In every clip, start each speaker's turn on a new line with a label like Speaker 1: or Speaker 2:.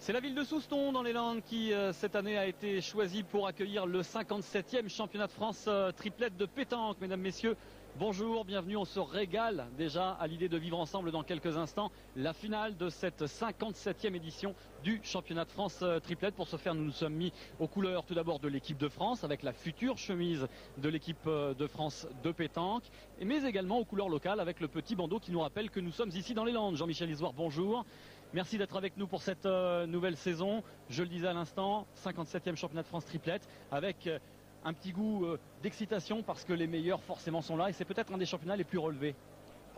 Speaker 1: C'est la ville de Souston dans les Landes qui cette année a été choisie pour accueillir le 57e championnat de France triplette de pétanque. Mesdames, messieurs, bonjour, bienvenue. On se régale déjà à l'idée de vivre ensemble dans quelques instants la finale de cette 57e édition du championnat de France triplette. Pour ce faire, nous nous sommes mis aux couleurs tout d'abord de l'équipe de France avec la future chemise de l'équipe de France de pétanque, mais également aux couleurs locales avec le petit bandeau qui nous rappelle que nous sommes ici dans les Landes. Jean-Michel Isoire, bonjour. Merci d'être avec nous pour cette nouvelle saison. Je le disais à l'instant, 57e championnat de France triplette avec un petit goût d'excitation parce que les meilleurs forcément sont là et c'est peut-être un des championnats les plus relevés.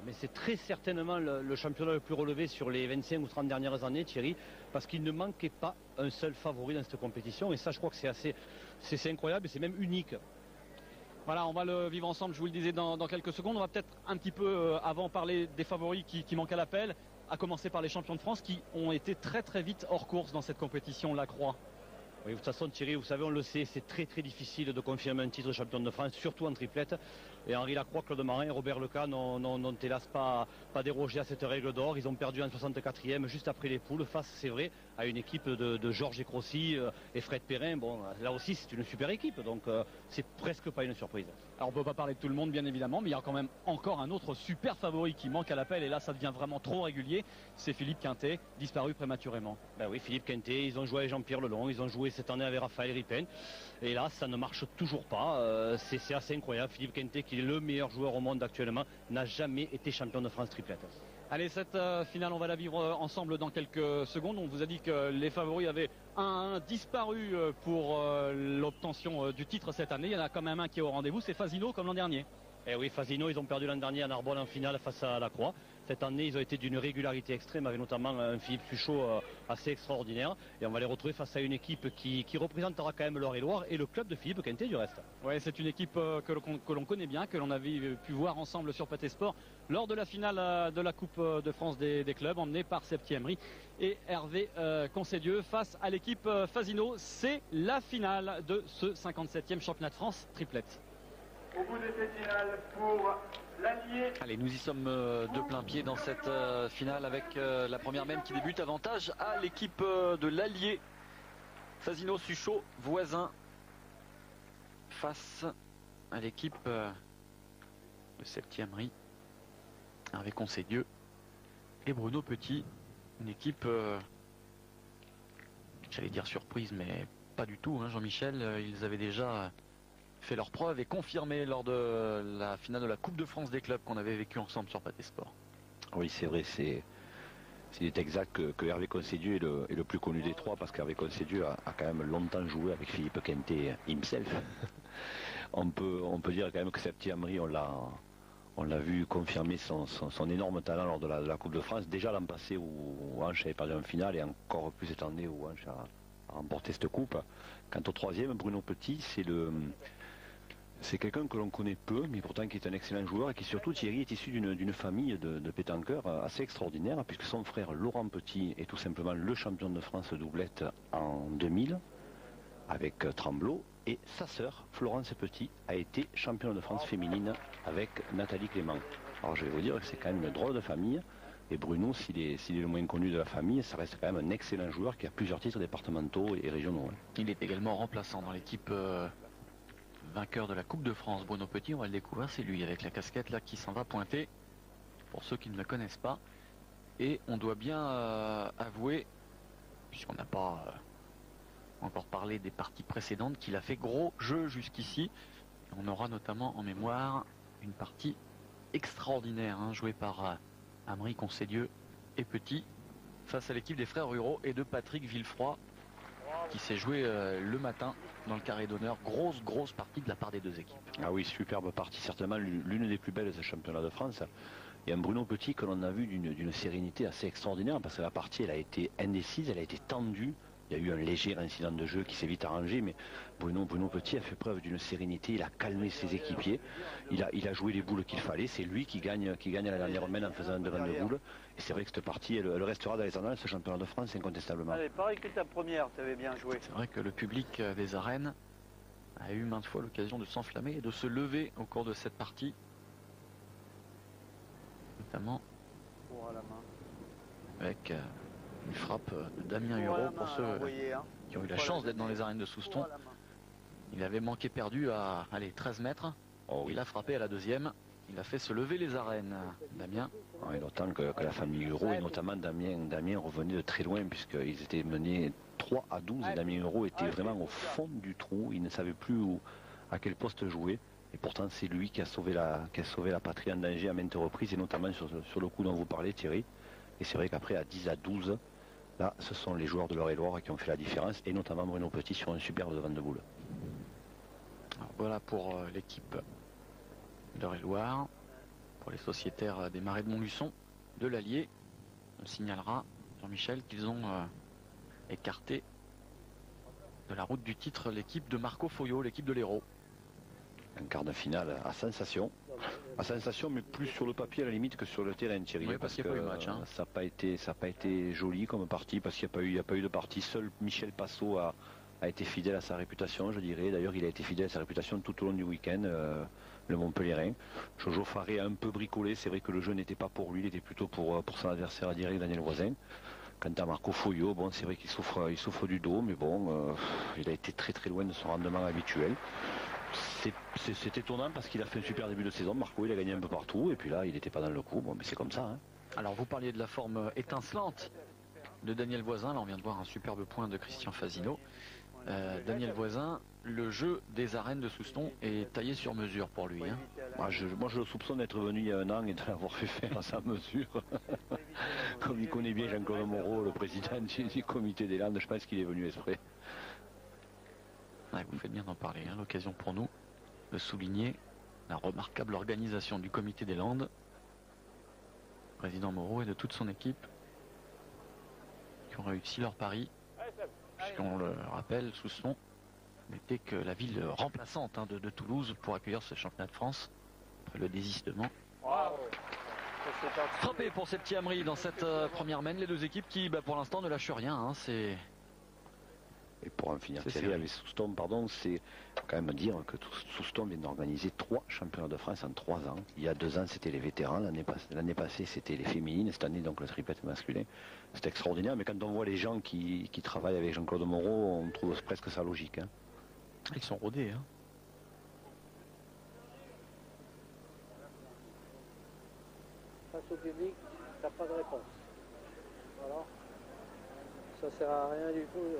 Speaker 2: Mais c'est très certainement le championnat le plus relevé sur les 25 ou 30 dernières années, Thierry, parce qu'il ne manquait pas un seul favori dans cette compétition et ça je crois que c'est incroyable et c'est même unique.
Speaker 1: Voilà, on va le vivre ensemble, je vous le disais dans quelques secondes. On va peut-être un petit peu avant parler des favoris qui manquent à l'appel, à commencer par les champions de France qui ont été très très vite hors course dans cette compétition, la Croix.
Speaker 2: Oui, de toute façon Thierry, vous savez, on le sait, c'est très très difficile de confirmer un titre de champion de France, surtout en triplette. Et Henri Lacroix, Claude Marin et Robert Lecas n'ont hélas pas dérogé à cette règle d'or. Ils ont perdu en 64e juste après les poules face, c'est vrai, à une équipe de Georges Écrossi et Fred Perrin. Bon, là aussi c'est une super équipe, donc c'est presque pas une surprise.
Speaker 1: Alors on peut pas parler de tout le monde bien évidemment, mais il y a quand même encore un autre super favori qui manque à l'appel et là ça devient vraiment trop régulier, c'est Philippe Quintet, disparu prématurément.
Speaker 2: Ben oui, Philippe Quintet, ils ont joué avec Jean-Pierre Lelong, ils ont joué cette année avec Raphaël Ripen et là ça ne marche toujours pas. C'est assez incroyable. Philippe Quintet, qui est le meilleur joueur au monde actuellement, n'a jamais été champion de France triplette.
Speaker 1: Allez, cette finale, on va la vivre ensemble dans quelques secondes. On vous a dit que les favoris avaient un disparu pour l'obtention du titre cette année. Il y en a quand même un qui est au rendez-vous, c'est Fasino comme l'an dernier.
Speaker 2: Eh oui, Fasino, ils ont perdu l'an dernier à Narbonne en finale face à la Croix. Cette année, ils ont été d'une régularité extrême, avec notamment un Philippe Suchot assez extraordinaire. Et on va les retrouver face à une équipe qui représentera quand même l'Eure-et-Loire et le club de Philippe Quintet du reste.
Speaker 1: Oui, c'est une équipe que l'on connaît bien, que l'on avait pu voir ensemble sur Pathé Sport lors de la finale de la Coupe de France des clubs, emmenée par Septièmerie et Hervé Concedieux face à l'équipe Fasino. C'est la finale de ce 57e championnat de France triplette.
Speaker 3: Au bout de cette finale pour l'Allier.
Speaker 4: Allez, nous y sommes de plein pied dans cette finale avec la première même qui débute. Avantage à l'équipe de l'Allier. Fasino Suchot, voisin, face à l'équipe de Septièmerie, Hervé Concedieux et Bruno Petit. Une équipe, j'allais dire surprise, mais pas du tout, hein, Jean-Michel. Ils avaient déjà fait leur preuve et confirmé lors de la finale de la Coupe de France des clubs qu'on avait vécu ensemble sur Pathé Sport.
Speaker 5: Oui, c'est vrai, c'est exact que Hervé Concedieux est le plus connu des trois, parce qu'Hervé Concedieux a quand même longtemps joué avec Philippe Quintet himself. on peut dire quand même que Septièmerie, on l'a vu confirmer son énorme talent lors de la Coupe de France, déjà l'an passé où Anche avait perdu en finale et encore plus cette année où Anche a remporté cette coupe. Quant au troisième, Bruno Petit, c'est quelqu'un que l'on connaît peu, mais pourtant qui est un excellent joueur et qui surtout, Thierry, est issu d'une famille de pétanqueurs assez extraordinaire, puisque son frère Laurent Petit est tout simplement le champion de France doublette en 2000 avec Tremblot, et sa sœur Florence Petit a été championne de France féminine avec Nathalie Clément. Alors je vais vous dire que c'est quand même une drôle de famille, et Bruno, s'il est le moins connu de la famille, ça reste quand même un excellent joueur qui a plusieurs titres départementaux et régionaux.
Speaker 4: Il est également remplaçant dans l'équipe vainqueur de la Coupe de France. Bruno Petit, on va le découvrir, c'est lui avec la casquette là qui s'en va pointer, pour ceux qui ne le connaissent pas. Et on doit bien avouer, puisqu'on n'a pas encore parlé des parties précédentes, qu'il a fait gros jeu jusqu'ici. On aura notamment en mémoire une partie extraordinaire, hein, jouée par Amri Concedieux et Petit, face à l'équipe des frères Ruraux et de Patrick Villefroy, qui s'est joué le matin dans le carré d'honneur. Grosse partie de la part des deux équipes.
Speaker 5: Ah oui, superbe partie, certainement l'une des plus belles de ce championnat de France. Et un Bruno Petit que l'on a vu d'une sérénité assez extraordinaire, parce que la partie elle a été indécise, elle a été tendue. Il y a eu un léger incident de jeu qui s'est vite arrangé, mais Bruno Petit a fait preuve d'une sérénité, il a calmé ses équipiers, il a joué les boules qu'il fallait, c'est lui qui gagne à la dernière semaine en faisant un devant de boule. Et c'est vrai que cette partie, elle restera dans les annales, ce championnat de France, incontestablement.
Speaker 3: Allez, pareil que ta première, tu avais bien joué.
Speaker 4: C'est vrai que le public des arènes a eu maintes fois l'occasion de s'enflammer et de se lever au cours de cette partie. Notamment
Speaker 3: Pour à la main.
Speaker 4: avec Une frappe de Damien Hureau pour ceux qui ont eu la chance d'être dans les arènes de Souston. Il avait manqué perdu à 13 mètres.
Speaker 5: Oh, oui.
Speaker 4: Il a frappé à la deuxième. Il a fait se lever les arènes, Damien.
Speaker 5: Et d'autant que la famille Hureau, et notamment Damien revenait de très loin, puisqu'ils étaient menés 3-12 et Damien Hureau était vraiment au fond du trou. Il ne savait plus à quel poste jouer. Et pourtant, c'est lui qui a sauvé la patrie en danger à maintes reprises, et notamment sur le coup dont vous parlez, Thierry. Et c'est vrai qu'après, à 10-12, là, ce sont les joueurs de l'Eure-et-Loir qui ont fait la différence, et notamment Bruno Petit sur un superbe devant de boule.
Speaker 4: Alors voilà pour l'équipe d'Eure-et-Loir. Pour les sociétaires des Marais de Montluçon, de l'Allier, on signalera, Jean-Michel, qu'ils ont écarté de la route du titre l'équipe de Marco Foyot, l'équipe de l'Hérault.
Speaker 5: Un quart de finale à sensation. À sensation, mais plus sur le papier à la limite que sur le terrain, Thierry.
Speaker 4: Oui,
Speaker 5: parce
Speaker 4: qu'il
Speaker 5: que
Speaker 4: n'y a pas eu de match, hein.
Speaker 5: ça n'a pas été joli comme partie, parce qu'il n'y a pas eu de partie. Seul Michel Passot a été fidèle à sa réputation, je dirais. D'ailleurs, il a été fidèle à sa réputation tout au long du week-end, le Montpellierin. Jojo Faré a un peu bricolé. C'est vrai que le jeu n'était pas pour lui, il était plutôt pour son adversaire direct, Daniel Voisin. Quant à Marco Foyot, bon, c'est vrai qu'il souffre du dos, mais bon, il a été très très loin de son rendement habituel. C'est étonnant parce qu'il a fait un super début de saison. Marco, il a gagné un peu partout, et puis là, il n'était pas dans le coup. Bon, mais c'est comme ça, hein.
Speaker 4: Alors, vous parliez de la forme étincelante de Daniel Voisin. Là, on vient de voir un superbe point de Christian Fasino. Daniel Voisin, le jeu des arènes de Souston est taillé sur mesure pour lui, hein.
Speaker 5: Moi, je le soupçonne d'être venu il y a un an et de l'avoir fait faire à sa mesure. Comme il connaît bien Jean-Claude Moreau, le président du comité des Landes, je pense qu'il est venu exprès.
Speaker 4: Ouais, vous faites bien d'en parler, hein. L'occasion pour nous de souligner la remarquable organisation du comité des Landes, président Moreau et de toute son équipe qui ont réussi leur pari, puisqu'on le rappelle, Souston n'était que la ville remplaçante, hein, de Toulouse pour accueillir ce championnat de France après le désistement. Frappé pour ces petits Amri dans cette première mène, les deux équipes qui pour l'instant ne lâchent rien, hein.
Speaker 5: Et pour en finir avec Souston, c'est quand même dire que Souston vient d'organiser 3 championnats de France en 3 ans. Il y a 2 ans, c'était les vétérans. L'année passée, c'était les féminines. Cette année, donc, le triplette masculin. C'est extraordinaire. Mais quand on voit les gens qui travaillent avec Jean-Claude Moreau, on trouve presque ça logique, hein.
Speaker 4: Ils sont rodés, hein.
Speaker 6: Face au public, t'as pas de réponse. Voilà. Ça sert à rien du tout.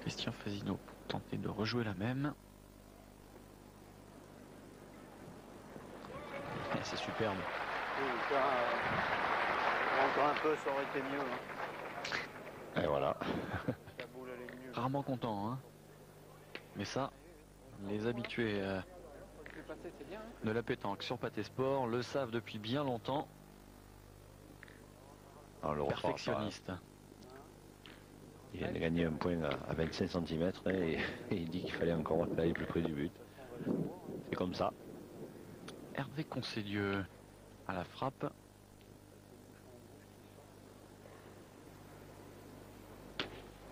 Speaker 4: Christian Fasino pour tenter de rejouer la même. Et c'est superbe.
Speaker 6: Oui, encore un peu, ça aurait été mieux. Hein.
Speaker 5: Et voilà.
Speaker 6: La boule, elle est mieux.
Speaker 4: Rarement content, hein. Mais ça, les habitués de la pétanque sur Pâté Sport le savent depuis bien longtemps. Perfectionniste.
Speaker 5: Il vient de gagner un point à 25 cm et il dit qu'il fallait encore aller plus près du but. C'est comme ça.
Speaker 4: Hervé Concedieux à la frappe.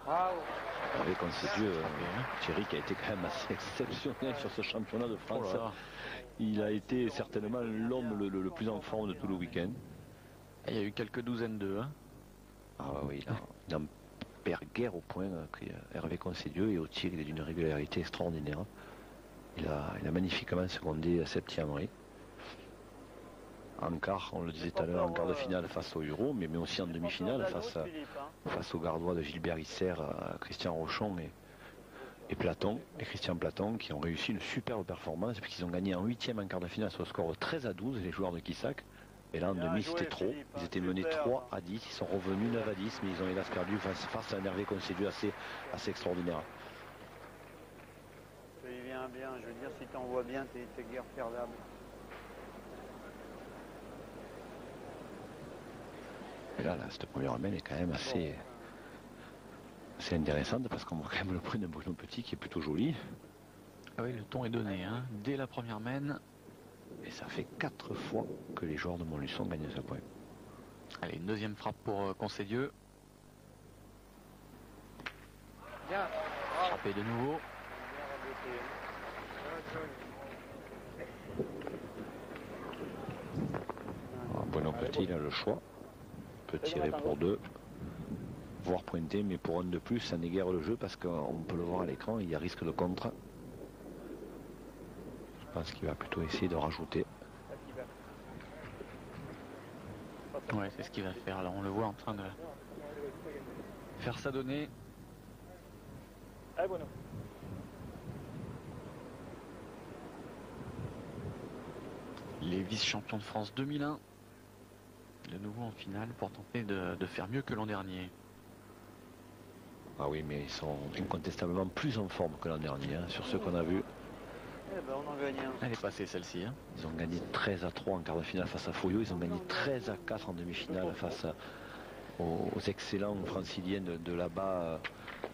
Speaker 5: Hervé Concedieux, Thierry, qui a été quand même assez exceptionnel sur ce championnat de France.
Speaker 4: Oh là là.
Speaker 5: Il a été certainement l'homme le plus en forme de tout le week-end.
Speaker 4: Il y a eu quelques douzaines d'eux, hein.
Speaker 5: Ah oui, il en perd guère au point que Hervé Concedieux, et au tir, il est d'une régularité extraordinaire. Il a magnifiquement secondé Septième Amri. En quart, on le disait tout à l'heure, en quart de finale face au Euro, mais aussi en demi-finale face aux Gardois de Gilbert Isser, Christian Rochon et Platon, et Christian Platon, qui ont réussi une superbe performance puisqu'ils ont gagné en 8e en quart de finale sur le score 13-12, les joueurs de Quissac. Et là en demi c'était trop, ils étaient menés 3-10, ils sont revenus 9-10, mais ils ont hélas perdu face à un Hervé Concedieux assez extraordinaire.
Speaker 6: Il vient bien, je veux dire, si t'en vois bien, t'es guère perdable.
Speaker 5: Et là, cette première main est quand même assez intéressante parce qu'on voit quand même le point de Bruno Petit qui est plutôt joli.
Speaker 4: Ah oui, le ton est donné, hein, dès la première mène.
Speaker 5: Et ça fait 4 fois que les joueurs de Montluçon gagnent ce point.
Speaker 4: Allez, une deuxième frappe pour Concedieux.
Speaker 6: Bien.
Speaker 4: Frappé de nouveau.
Speaker 5: Petit, il a le choix. Peut tirer pour 2, voire pointer, mais pour 1 de plus, ça n'égare le jeu parce qu'on peut le voir à l'écran, il y a risque de contre. Je pense qu'il va plutôt essayer de rajouter.
Speaker 4: Ouais, c'est ce qu'il va faire. Alors on le voit en train de faire s'adonner. Les vice-champions de France 2001, de nouveau en finale pour tenter de faire mieux que l'an dernier.
Speaker 5: Ah oui, mais ils sont incontestablement plus en forme que l'an dernier, hein, sur ce qu'on a vu.
Speaker 4: Elle est passée celle-ci. Hein.
Speaker 5: Ils ont gagné 13-3 en quart de finale face à Foyot. Ils ont gagné 13-4 en demi-finale face aux excellents franciliens de là-bas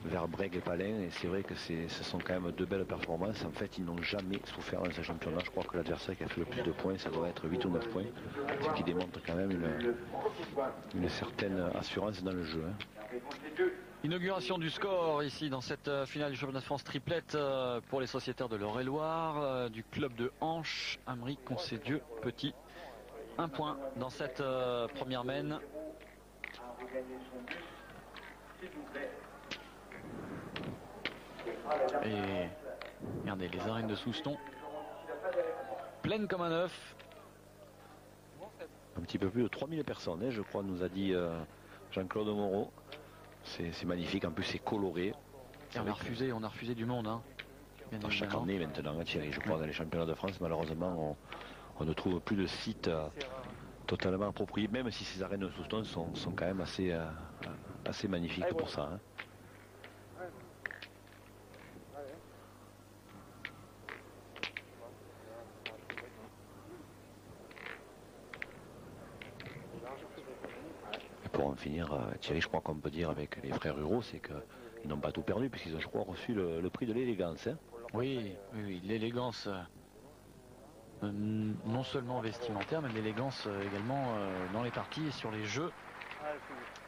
Speaker 5: vers Brègue et Palin. Et c'est vrai que ce sont quand même 2 belles performances. En fait, ils n'ont jamais souffert dans ce championnat. Je crois que l'adversaire qui a fait le plus de points, ça doit être 8 ou 9 points. Ce qui démontre quand même une certaine assurance dans le jeu. Hein.
Speaker 4: Inauguration du score ici dans cette finale du championnat de France triplette pour les sociétaires de l'Eure-et-Loire, du club de Hanche, Amaury Concedieux Petit. 1 point dans cette première mène. Et regardez les arènes de Souston, pleines comme un œuf.
Speaker 5: Un petit peu plus de 3000 personnes, hein, je crois, nous a dit Jean-Claude Moreau. C'est magnifique, en plus c'est coloré.
Speaker 4: Et on a refusé du monde. Hein.
Speaker 5: Chaque année maintenant, hein, Thierry, je crois, dans les championnats de France, malheureusement, on ne trouve plus de sites totalement appropriés, même si ces arènes de Souston sont quand même assez magnifiques pour ça. Hein. Pour en finir, Thierry, je crois qu'on peut dire avec les frères Huro, c'est qu'ils n'ont pas tout perdu puisqu'ils ont, je crois, reçu le prix de l'élégance. Hein.
Speaker 4: Oui, l'élégance, non seulement vestimentaire, mais l'élégance également dans les parties et sur les jeux.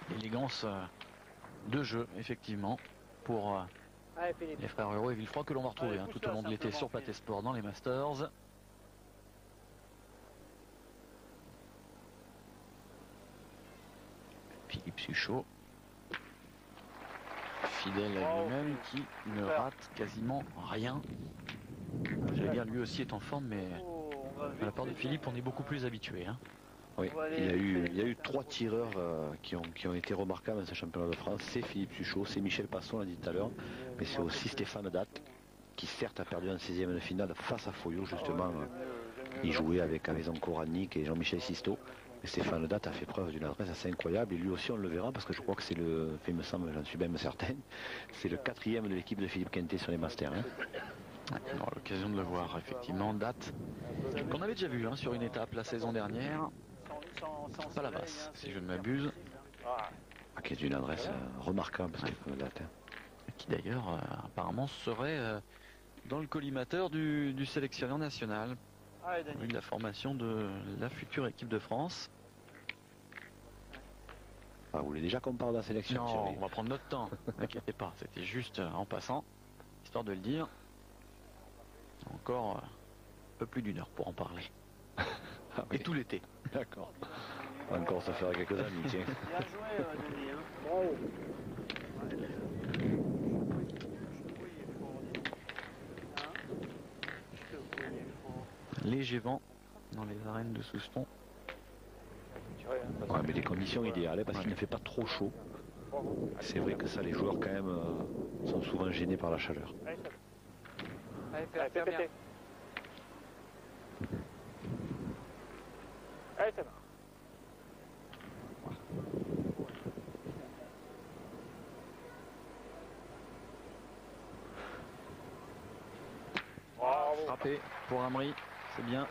Speaker 4: L'élégance de jeu, effectivement, pour les frères Huro et Villefroy, que l'on va retrouver tout au long de l'été sur Pathé Sport dans les Masters. Philippe Suchot, fidèle à lui-même, qui ne rate quasiment rien. J'allais dire, lui aussi est en forme, mais à la part de Philippe, on est beaucoup plus habitué. Hein.
Speaker 5: Oui, il y a eu 3 tireurs qui ont été remarquables dans ce championnat de France. C'est Philippe Suchot, c'est Michel Passon, on l'a dit tout à l'heure, mais c'est aussi Stéphane Datt, qui certes a perdu en 16e de finale face à Foyot, justement. Il jouait avec Avezon Koranic et Jean-Michel Sisto. Et Stéphane Datt a fait preuve d'une adresse assez incroyable, et lui aussi on le verra parce que je crois que c'est il me semble, j'en suis même certain, c'est le 4e de l'équipe de Philippe Quintet sur les Masters. Hein.
Speaker 4: On aura l'occasion de le voir, effectivement. Datt, qu'on avait déjà vu sur une étape la saison dernière, pas la basse, si je ne m'abuse.
Speaker 5: Qui est une adresse remarquable, Stéphane Datt.
Speaker 4: Qui d'ailleurs, apparemment, serait dans le collimateur du sélectionneur national. De la formation de la future équipe de France.
Speaker 5: Vous voulez déjà qu'on parle de la sélection?
Speaker 4: Non, on va prendre notre temps, n'inquiétez pas, c'était juste en passant, histoire de le dire. Encore un peu plus d'1 heure pour en parler.
Speaker 5: Oui.
Speaker 4: Et tout l'été.
Speaker 5: D'accord. Encore ça fera quelques années, tiens.
Speaker 6: Bien joué, Denis. Bravo.
Speaker 4: Léger vent dans les arènes de Souston.
Speaker 5: Ouais, mais les conditions idéales, parce qu'il ne fait pas trop chaud. C'est vrai que ça, les joueurs quand même sont souvent gênés par la chaleur.
Speaker 6: Allez, fais bien. Allez, ça va.
Speaker 4: Frappé pour Amaury, c'est bien.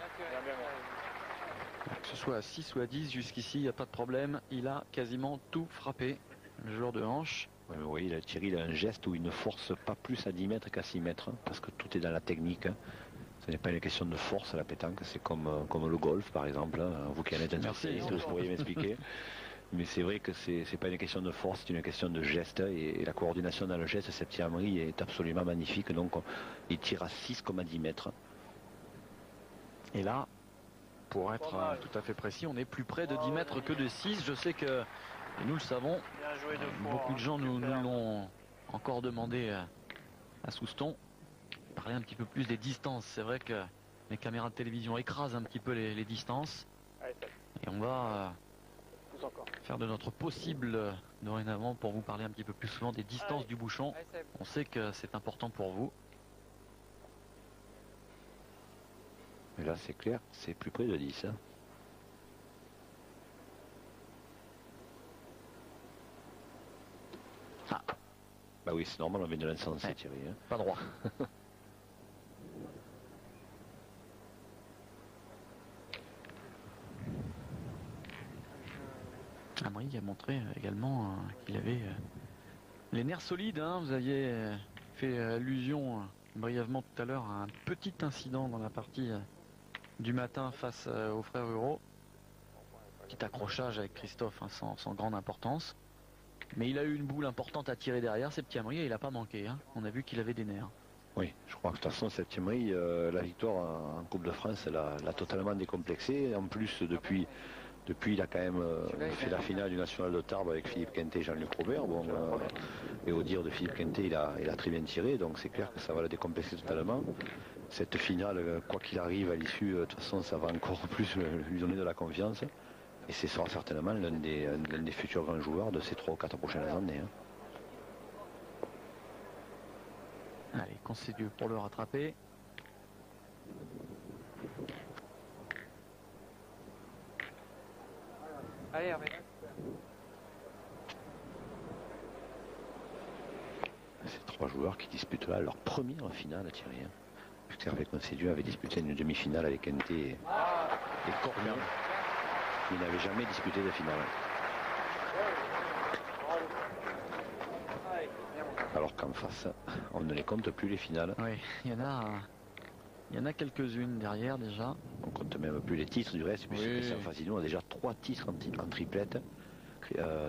Speaker 4: Que ce soit à 6 ou à 10, jusqu'ici, il n'y a pas de problème. Il a quasiment tout frappé, le joueur de Hanche.
Speaker 5: Ouais, vous voyez, Thierry, il a un geste où il ne force pas plus à 10 mètres qu'à 6 mètres, hein, parce que tout est dans la technique. Hein. Ce n'est pas une question de force à la pétanque, c'est comme le golf, par exemple. Hein. Vous qui en êtes un spécialiste, vous pourriez m'expliquer. Mais c'est vrai que c'est pas une question de force, c'est une question de geste. Et la coordination dans le geste, cette Amaury est absolument magnifique. Donc il tire à 6 comme à 10 mètres.
Speaker 4: Et là, pour être tout à fait précis, on est plus près de 10 mètres que de 6. Je sais que, et nous le savons, beaucoup de gens nous l'ont encore demandé à Souston. Parler un petit peu plus des distances. C'est vrai que les caméras de télévision écrasent un petit peu les distances. Et on va faire de notre possible dorénavant pour vous parler un petit peu plus souvent des distances du bouchon. On sait que c'est important pour vous.
Speaker 5: Mais là, c'est clair, c'est plus près de 10. Hein.
Speaker 4: Ah.
Speaker 5: Bah oui, c'est normal, on vient de l'incenser, ouais. Thierry. Hein.
Speaker 4: Pas droit. Amaury a montré également qu'il avait les nerfs solides. Hein. Vous aviez fait allusion brièvement tout à l'heure à un petit incident dans la partie du matin face aux frères Hureau. Petit accrochage avec Christophe, hein, sans grande importance. Mais il a eu une boule importante à tirer derrière, c'est petit Amaury, et il n'a pas manqué. Hein. On a vu qu'il avait des nerfs.
Speaker 5: Oui, je crois que de toute façon, cette Amaury, la victoire en Coupe de France, elle l'a totalement décomplexé. En plus, depuis, il a quand même fait la finale du National de Tarbes avec Philippe Quintet et Jean-Luc Robert. Bon, et au dire de Philippe Quintet, il a très bien tiré, donc c'est clair que ça va le décomplexer totalement. Cette finale, quoi qu'il arrive à l'issue, de toute façon, ça va encore plus lui donner de la confiance. Et c'est certainement l'un des futurs grands joueurs de ces 3 ou 4 prochaines années. Hein.
Speaker 4: Allez, Concedieux pour le rattraper.
Speaker 6: Allez, Hervé.
Speaker 5: Ces 3 joueurs qui disputent là leur première finale, Thierry. Hein. Hervé Concedieux avait disputé une demi-finale avec NT et Cormier. Il n'avait jamais disputé de finale. Alors qu'en face, on ne les compte plus les finales.
Speaker 4: Oui, il y en a quelques-unes derrière déjà.
Speaker 5: On compte même plus les titres du reste, puisque Christian Fasino a déjà 3 titres en triplette.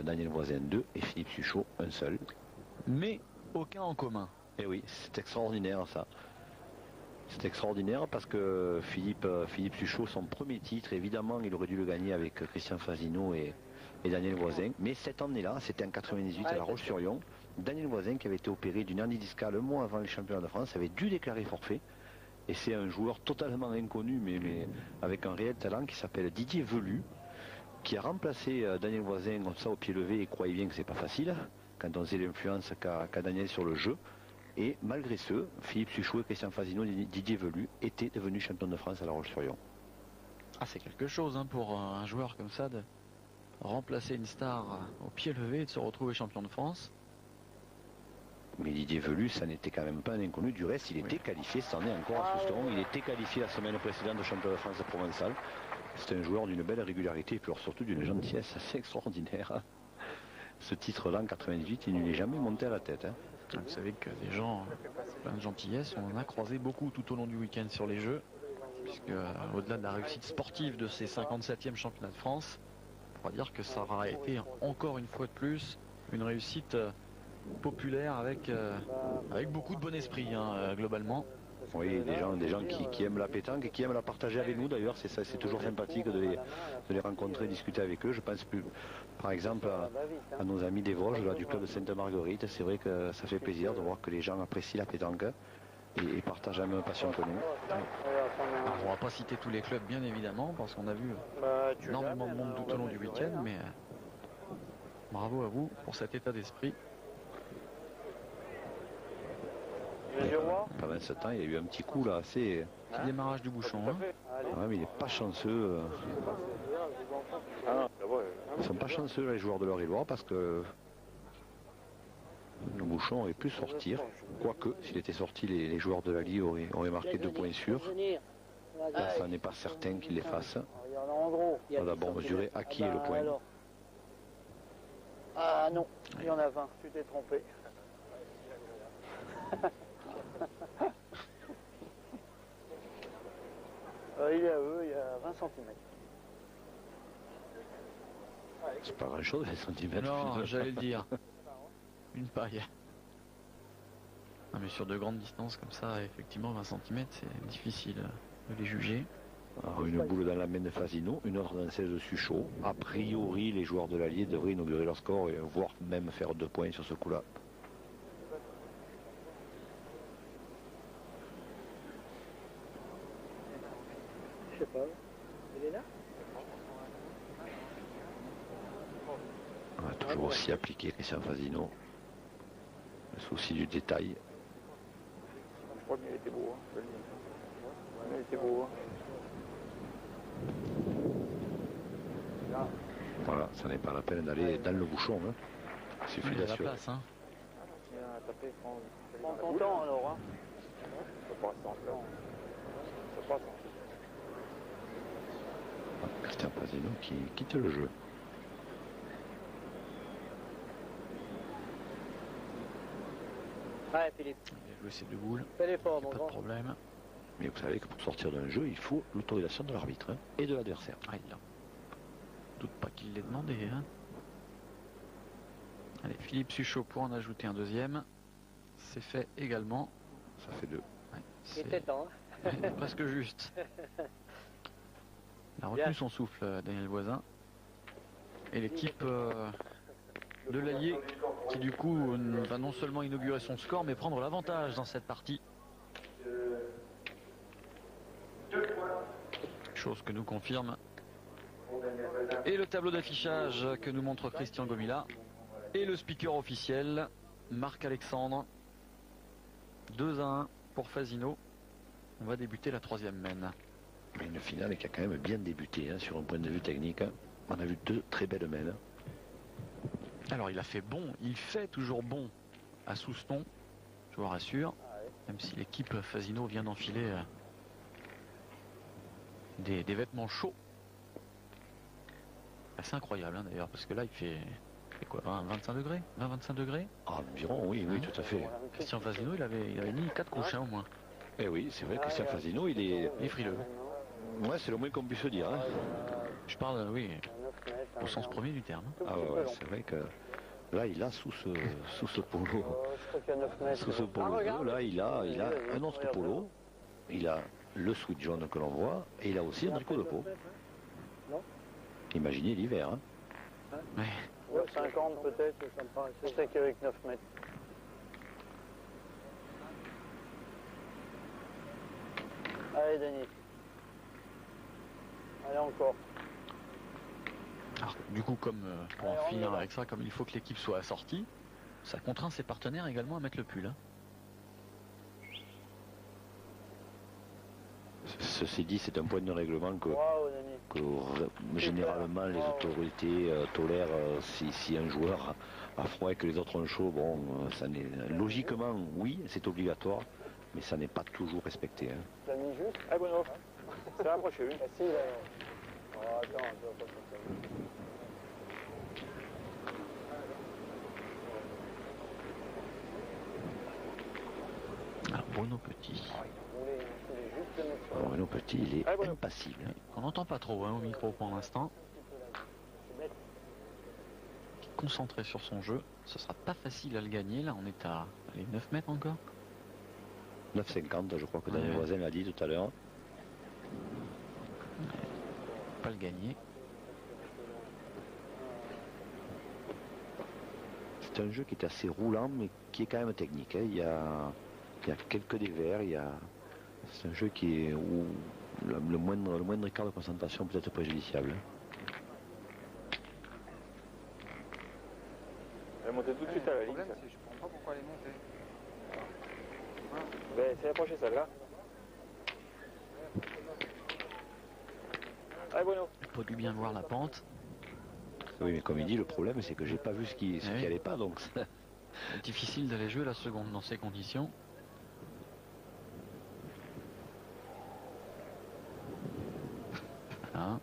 Speaker 5: Daniel Voisin 2 et Philippe Suchot 1 seul.
Speaker 4: Mais aucun en commun.
Speaker 5: Et oui, c'est extraordinaire ça. C'est extraordinaire parce que Philippe Suchot, son premier titre, évidemment, il aurait dû le gagner avec Christian Fasino et Daniel Voisin. Mais cette année-là, c'était en 98 à La Roche-sur-Yon. Daniel Voisin, qui avait été opéré d'une hernie discale un mois avant les championnats de France, avait dû déclarer forfait. Et c'est un joueur totalement inconnu, mais avec un réel talent, qui s'appelle Didier Velu, qui a remplacé Daniel Voisin comme ça au pied levé, et croyez bien que c'est pas facile, quand on sait l'influence qu'a Daniel sur le jeu. Et malgré ce, Philippe Suchot et Christian Fasino, Didier Velu, étaient devenus champions de France à La Roche-sur-Yon.
Speaker 4: Ah, c'est quelque chose hein, pour un joueur comme ça de remplacer une star au pied levé et de se retrouver champion de France.
Speaker 5: Mais Didier Velu, ça n'était quand même pas un inconnu. Du reste, il était qualifié, c'en est encore à Souston. Il était qualifié la semaine précédente de champion de France à Provençal. C'est un joueur d'une belle régularité et puis surtout d'une gentillesse assez extraordinaire. Hein. Ce titre-là, en 98, il ne lui est jamais monté à la tête. Hein.
Speaker 4: Vous savez que des gens plein de gentillesse, on en a croisé beaucoup tout au long du week-end sur les Jeux, puisque au-delà de la réussite sportive de ces 57e championnats de France, on pourra dire que ça aura été encore une fois de plus une réussite populaire avec beaucoup de bon esprit hein, globalement.
Speaker 5: Oui, des gens qui aiment la pétanque et qui aiment la partager avec nous d'ailleurs, c'est toujours sympathique de les rencontrer, discuter avec eux. Je pense plus, par exemple à nos amis des Vosges, là, du club de Sainte-Marguerite. C'est vrai que ça fait plaisir de voir que les gens apprécient la pétanque et partagent la même passion que nous.
Speaker 4: Alors, on ne va pas citer tous les clubs bien évidemment, parce qu'on a vu énormément de monde tout au long du week-end, mais bravo à vous pour cet état d'esprit.
Speaker 5: Pendant ce temps, il y a eu un petit coup là, assez...
Speaker 4: Petit démarrage du bouchon. Hein.
Speaker 5: Ouais, mais il n'est pas chanceux. Ils ne sont pas chanceux là, les joueurs de l'Eure-et-Loire, parce que le bouchon aurait pu sortir. Quoique, s'il était sorti, les joueurs de la Ligue auraient marqué 2 points sûrs. Là, ça n'est pas certain qu'ils les fassent. On va d'abord mesurer à qui est le point.
Speaker 6: Ah non, il y en a 20, tu t'es trompé. Il est à eux, il y a 20 cm.
Speaker 5: C'est pas grand chose, 20 cm.
Speaker 4: Non, j'allais le dire. Une paille. Non, mais sur de grandes distances comme ça, effectivement, 20 cm, c'est difficile de les juger.
Speaker 5: Alors, une boule dans la main de Fasino, une autre dans celle de Suchot. A priori, les joueurs de l'Allier devraient inaugurer leur score et voire même faire 2 points sur ce coup-là.
Speaker 6: Je sais pas. Il est là?
Speaker 5: Toujours aussi appliqué Christian Fasino. Le souci du détail.
Speaker 3: Je crois qu'il était beau. Hein. Il était beau. Hein.
Speaker 5: Voilà, ça n'est pas la peine d'aller dans le bouchon. Hein. Il suffit
Speaker 1: Il y a la
Speaker 5: d'assurer.
Speaker 1: place. Hein.
Speaker 6: Prends ton temps alors. Hein.
Speaker 3: Ça passe encore. Ça passe.
Speaker 5: Christian Fasino qui quitte le jeu.
Speaker 6: Ouais, Philippe.
Speaker 4: Il a joué ses 2 boules,
Speaker 6: Fais l'effort, mon
Speaker 4: pas de
Speaker 6: grand.
Speaker 4: problème.
Speaker 5: Mais vous savez que pour sortir d'un jeu, il faut l'autorisation de l'arbitre hein, et de l'adversaire.
Speaker 4: Ah, il a. Doute pas qu'il l'ait demandé. Hein. Allez, Philippe Suchot pour en ajouter un deuxième. C'est fait également.
Speaker 5: Ça fait 2.
Speaker 4: Ouais,
Speaker 6: Il
Speaker 4: c'est
Speaker 6: était temps. Hein.
Speaker 4: ouais, presque juste. Il a retenu
Speaker 6: Bien.
Speaker 4: son souffle, Daniel Voisin. Et l'équipe de l'Allier qui du coup va non seulement inaugurer son score mais prendre l'avantage dans cette partie. Chose que nous confirme. Et le tableau d'affichage que nous montre Christian Gomila. Et le speaker officiel, Marc-Alexandre. 2-1 pour Fasino. On va débuter la 3e mène.
Speaker 5: Mais une finale qui a quand même bien débuté hein, sur un point de vue technique. Hein. On a vu 2 très belles mènes.
Speaker 4: Alors il a fait bon, il fait toujours bon à Souston, je vous rassure, même si l'équipe Fasino vient d'enfiler des vêtements chauds. C'est incroyable hein, d'ailleurs, parce que là il fait quoi, 25 degrés 20-25 degrés
Speaker 5: Ah, environ, oui, oui, tout à fait.
Speaker 4: Christian Fasino il avait mis 4 couches hein, au moins.
Speaker 5: Eh oui, c'est vrai que Christian Fasino, il est
Speaker 4: frileux.
Speaker 5: Ouais, c'est le moins qu'on puisse se dire. Hein.
Speaker 4: Je parle, oui, au sens premier du terme.
Speaker 5: Ah ouais, c'est vrai que là, il a sous ce polo,
Speaker 6: Je crois qu'il y a 9 mètres.
Speaker 5: sous ce polo bleu, là, il a un autre polo. Il a le sweat jaune que l'on voit et il a aussi un tricot de peau. Imaginez l'hiver. Hein.
Speaker 4: Ouais.
Speaker 6: 50 peut-être, ça me paraît. Je sais qu'avec 9 mètres. Allez, Denis. Allez, encore.
Speaker 4: Alors, du coup, comme pour en
Speaker 6: Allez, on y
Speaker 4: finir
Speaker 6: va.
Speaker 4: avec ça, comme il faut que l'équipe soit assortie, ça contraint ses partenaires également à mettre le pull. Hein.
Speaker 5: Ceci dit, c'est un point de règlement que,
Speaker 6: Bravo, Denis.
Speaker 5: généralement les autorités tolèrent si un joueur a froid et que les autres ont chaud. Bon, ça n'est logiquement oui, c'est obligatoire, mais ça n'est pas toujours respecté. Hein.
Speaker 6: Tu l'as mis juste.
Speaker 3: Ah, Bruno. C'est rapproché, oui.
Speaker 6: Ah, si, là. Oh, attends, tu vas pas faire ça.
Speaker 4: Alors, Bruno Petit.
Speaker 5: Alors, Bruno Petit, il est impassible.
Speaker 4: On n'entend pas trop hein, au micro pour l'instant. Concentré sur son jeu. Ce sera pas facile à le gagner. Là, on est à 9 mètres encore.
Speaker 5: 9,50, je crois que Daniel
Speaker 4: Ouais.
Speaker 5: Voisin l'a dit tout à l'heure.
Speaker 4: Pas le gagner.
Speaker 5: C'est un jeu qui est assez roulant, mais qui est quand même technique. Hein. Il y a quelques dévers. C'est un jeu qui est où le moindre écart de concentration peut être préjudiciable.
Speaker 3: Elle est montée tout de suite à la ligne.
Speaker 7: Le problème, c'est que je comprends pas pourquoi elle est montée.
Speaker 3: Ben, c'est approché celle-là. Allez, Bruno.
Speaker 4: Il faut du bien voir la pente.
Speaker 5: Oui, mais comme il dit, le problème, c'est que j'ai pas vu ce qui
Speaker 4: oui.
Speaker 5: allait pas, donc ça-
Speaker 4: Difficile d'aller jouer la seconde dans ces conditions. Voilà.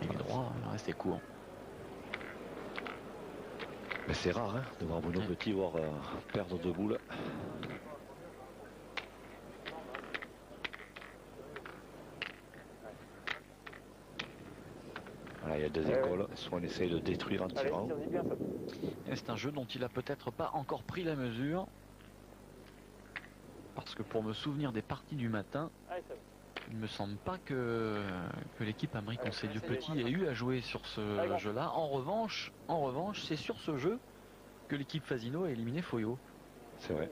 Speaker 4: Il est droit, il reste court.
Speaker 5: Mais c'est rare hein, de voir Bruno Petit voir perdre 2 boules. Voilà, il y a 2 écoles. Soit on essaye de détruire en
Speaker 3: Allez,
Speaker 5: tirant.
Speaker 3: on dit bien ça.
Speaker 4: Et c'est un jeu dont il a peut-être pas encore pris la mesure. parce que pour me souvenir des parties du matin, il ne me semble pas que l'équipe Amri-Concedieux-Petit ait eu à jouer sur ce jeu-là. En revanche, c'est sur ce jeu que l'équipe Fasino a éliminé Foyot.
Speaker 5: C'est vrai.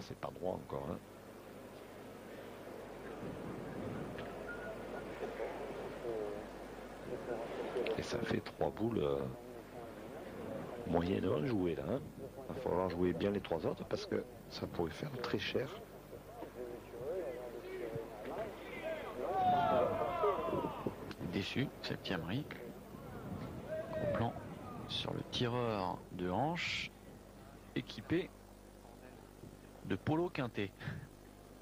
Speaker 5: C'est pas droit encore. Hein. Et ça fait 3 boules moyennement jouées là. Hein. Il va falloir jouer bien les 3 autres parce que ça pourrait faire très cher.
Speaker 4: Déçu, cette Amri. Gros plan sur le tireur de hanche équipé de Polo Quintet.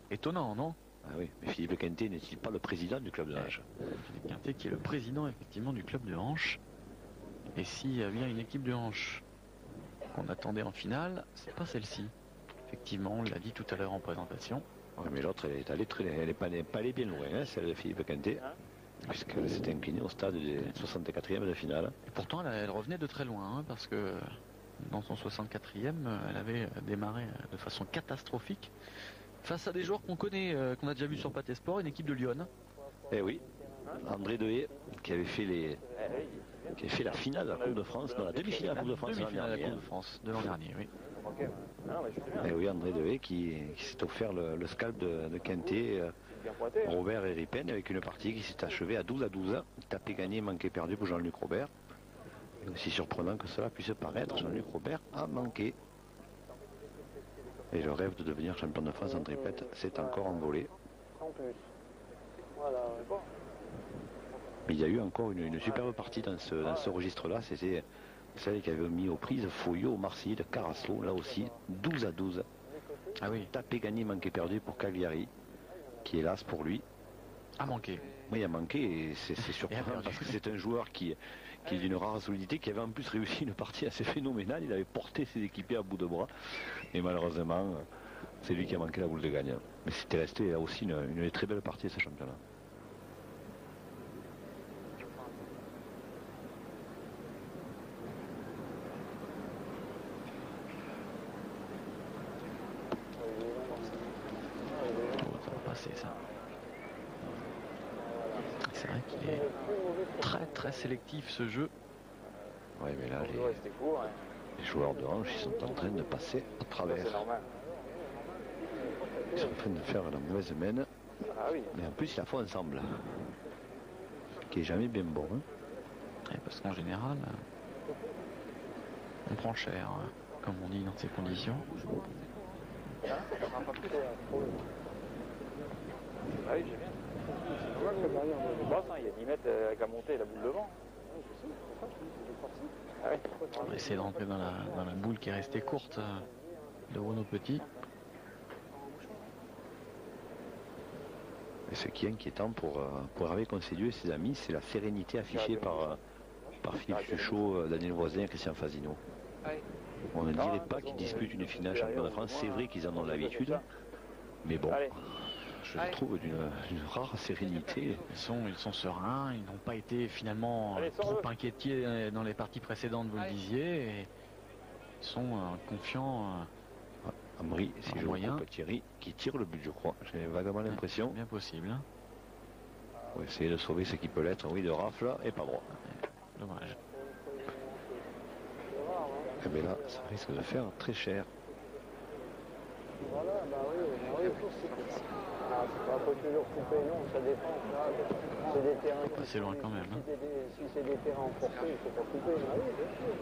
Speaker 4: Étonnant, non?
Speaker 5: Ah oui, mais Philippe Quintet n'est-il pas le président du club de hanche?
Speaker 4: Philippe Quintet qui est le président effectivement du club de hanche. Et s'il y a bien une équipe de hanche qu'on attendait en finale, c'est pas celle-ci. Effectivement, on l'a dit tout à l'heure en présentation.
Speaker 5: Oui, mais l'autre elle est allée elle n'est pas allée bien loin, hein, celle de Philippe Quintet, puisqu'elle s'est inclinée au stade des 64e de finale.
Speaker 4: Et pourtant, elle revenait de très loin, hein, parce que dans son 64e, elle avait démarré de façon catastrophique face à des joueurs qu'on connaît, qu'on a déjà vu sur Pathé Sport, une équipe de Lyon.
Speaker 5: Eh oui, André Dehaye qui avait fait la finale de la Coupe de France, dans la demi-finale de la Coupe de France
Speaker 4: de l'an dernier, oui.
Speaker 5: Et oui, André Dehaye qui s'est offert le scalp de Quintet, Robert et Ripen, avec une partie qui s'est achevée à 12-12, tapé gagné, manqué perdu pour Jean-Luc Robert. Aussi surprenant que cela puisse paraître, Jean-Luc Robert a manqué. Et le rêve de devenir champion de France en triplette s'est encore envolé. Mais il y a eu encore une superbe partie dans ce registre-là. C'était celle qui avait mis aux prises Foyot, Marseille, de Carasso, là aussi, 12-12.
Speaker 4: Ah oui.
Speaker 5: Tapé, gagné, manqué, perdu pour Cagliari, qui hélas pour lui
Speaker 4: a manqué.
Speaker 5: Oui, il a manqué et c'est surprenant parce que c'est un joueur qui est d'une rare solidité, qui avait en plus réussi une partie assez phénoménale. Il avait porté ses équipiers à bout de bras et malheureusement c'est lui qui a manqué la boule de gagne. Mais c'était resté là aussi une très belle partie de ce championnat.
Speaker 4: Ça va passer ça. C'est vrai qu'il est très très sélectif ce jeu.
Speaker 5: Oui, mais là les joueurs de hanche ils sont en train de passer à travers. Ils sont en train de faire la mauvaise mène. Mais en plus ils la font ensemble. Qui est jamais bien bon. Hein.
Speaker 4: Parce qu'en général, on prend cher, comme on dit dans ces conditions.
Speaker 3: Ah oui, j'ai bien. Il y a 10 mètres avec la montée et la boule devant.
Speaker 4: On va essayer de rentrer dans la boule qui est restée courte de Bruno Petit.
Speaker 5: Et ce qui est inquiétant pour Hervé Concedieux et ses amis, c'est la sérénité affichée par Philippe Suchot, Daniel Voisin et Christian Fasino. On ne dirait pas qu'ils disputent une finale champion de France. C'est vrai qu'ils en ont l'habitude, mais bon, je le trouve d'une rare sérénité.
Speaker 4: Ils sont sereins, ils n'ont pas été finalement trop inquiétés dans les parties précédentes, vous le disiez, et ils sont confiants.
Speaker 5: Amri, si je vois Thierry, qui tire le but, je crois. J'ai vaguement l'impression.
Speaker 4: Bien possible.
Speaker 5: On va essayer de sauver ce qui peut l'être, oui, de rafle, et pas droit.
Speaker 4: Dommage.
Speaker 5: Et bien là, ça risque de faire très cher.
Speaker 6: Voilà, bah oui, c'est pas toujours couper, non, ça dépend. Là, c'est des terrains.
Speaker 4: C'est loin quand même.
Speaker 6: Si c'est des terrains emportés, il ne faut pas couper. Bah oui, bien sûr.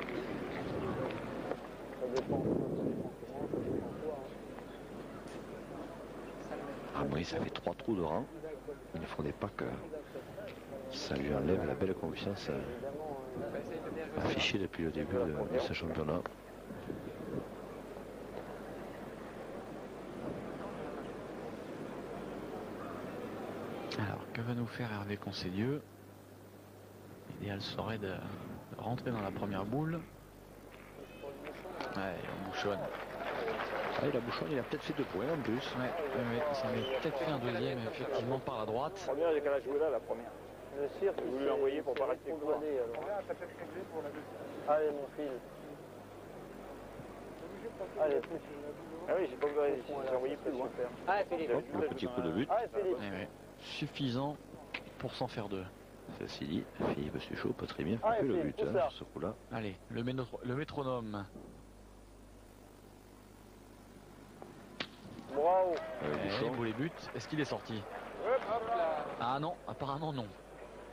Speaker 6: Ça dépend.
Speaker 5: Ah oui, ça fait 3 trous de rang. Il ne faudrait pas que ça lui enlève la belle confiance affichée depuis le début de ce championnat.
Speaker 4: Alors, que va nous faire Hervé Concedieux? L'idéal serait de rentrer dans la première boule. Ouais, on bouchonne.
Speaker 5: Ah, il a bouchonné, il a peut-être fait 2 points en plus.
Speaker 4: Ouais, ça avait peut-être fait un deuxième, effectivement, par la droite.
Speaker 3: La première, j'ai qu'à la jouer là, la première.
Speaker 6: Le cirque,
Speaker 3: Vous lui envoyez pour pas rester court.
Speaker 6: Allez, mon fil. Allez, pousse.
Speaker 3: Ah oui, j'ai pas vu, j'ai envoyé plus loin.
Speaker 6: Allez, Philippe.
Speaker 5: Hop, le petit coup de but.
Speaker 6: Allez, Philippe.
Speaker 4: Eh ouais, suffisant pour s'en faire deux.
Speaker 5: Ceci dit, Philippe Suchot peut très bien
Speaker 6: Allez,
Speaker 5: frapper le
Speaker 6: Philippe,
Speaker 5: but
Speaker 6: pousse
Speaker 5: hein,
Speaker 6: ça.
Speaker 5: sur ce coup-là.
Speaker 4: Allez, le métronome.
Speaker 6: Bravo.
Speaker 4: Eh,
Speaker 5: Bouchon.
Speaker 4: pour les buts, est-ce qu'il est sorti? Ah non, apparemment non.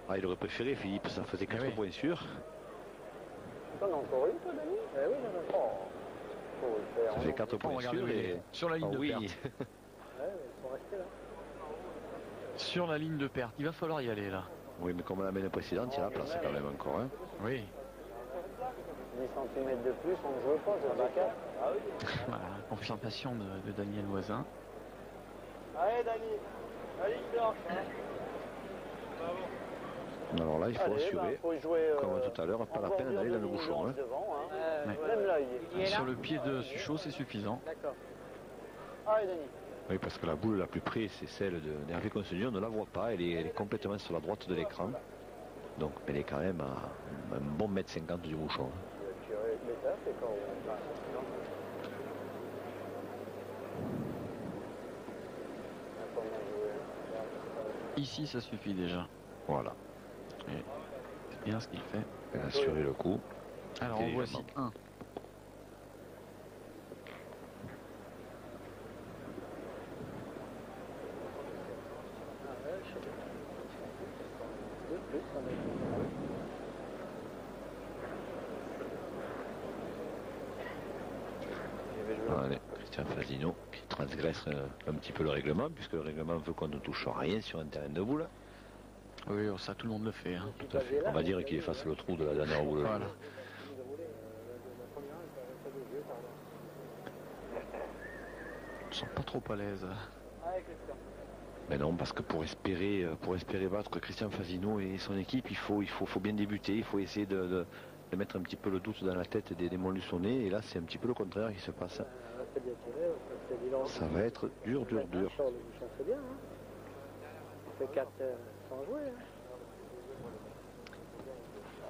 Speaker 5: Ah, il aurait préféré Philippe, ça faisait 4
Speaker 4: oui.
Speaker 5: points sûrs.
Speaker 6: T'en as encore une, toi, Dani? Eh oui, non, non. Faut le faire.
Speaker 5: Ça fait 4
Speaker 4: Oh,
Speaker 5: points
Speaker 4: regardez
Speaker 5: sûrs
Speaker 4: où il
Speaker 5: et...
Speaker 4: est. Sur la ligne
Speaker 5: Ah
Speaker 4: de
Speaker 5: oui,
Speaker 4: perte.
Speaker 6: Ouais, mais ils sont restés là.
Speaker 4: Sur la ligne de perte. Il va falloir y aller là.
Speaker 5: oui, mais comme la mène précédente, il y a la place quand même encore. Hein.
Speaker 4: Oui.
Speaker 6: 10 cm de plus, on ne joue pas, c'est pas 4. Ah oui.
Speaker 4: Voilà, confirmation de Daniel Voisin.
Speaker 6: Allez, Dani. Allez, sort.
Speaker 5: Alors là, il faut assurer,
Speaker 6: faut jouer,
Speaker 5: comme tout à l'heure, pas la peine d'aller dans le bouchon. Hein.
Speaker 6: Devant, hein.
Speaker 4: Ouais.
Speaker 6: Même là, il est
Speaker 4: Sur le pied de Suchot, c'est suffisant.
Speaker 6: D'accord. Allez, Dani.
Speaker 5: Oui, parce que la boule la plus près, c'est celle d'Hervé Consigny. On ne la voit pas, elle est complètement sur la droite de l'écran. Donc, elle est quand même à un bon mètre 50 du bouchon.
Speaker 4: Ici, ça suffit déjà.
Speaker 5: Voilà.
Speaker 4: C'est bien ce qu'il fait.
Speaker 5: Elle a assuré le coup.
Speaker 4: Alors, en voici
Speaker 5: Légèrement.
Speaker 4: un.
Speaker 5: Allez, Christian Fasino qui transgresse un petit peu le règlement, puisque le règlement veut qu'on ne touche rien sur un terrain de boule.
Speaker 4: Oui, ça tout le monde le fait. Hein.
Speaker 5: Tout à fait. On va dire qu'il efface le trou de la dernière boule.
Speaker 4: Voilà. Ils ne sont pas trop à l'aise.
Speaker 5: Mais non, parce que pour espérer battre Christian Fasino et son équipe, il faut bien débuter, il faut essayer de mettre un petit peu le doute dans la tête des Montluçonnais. Et là, c'est un petit peu le contraire qui se passe. Ça va être dur.
Speaker 6: C'est bien, hein. On fait 4 sans jouer. Hein.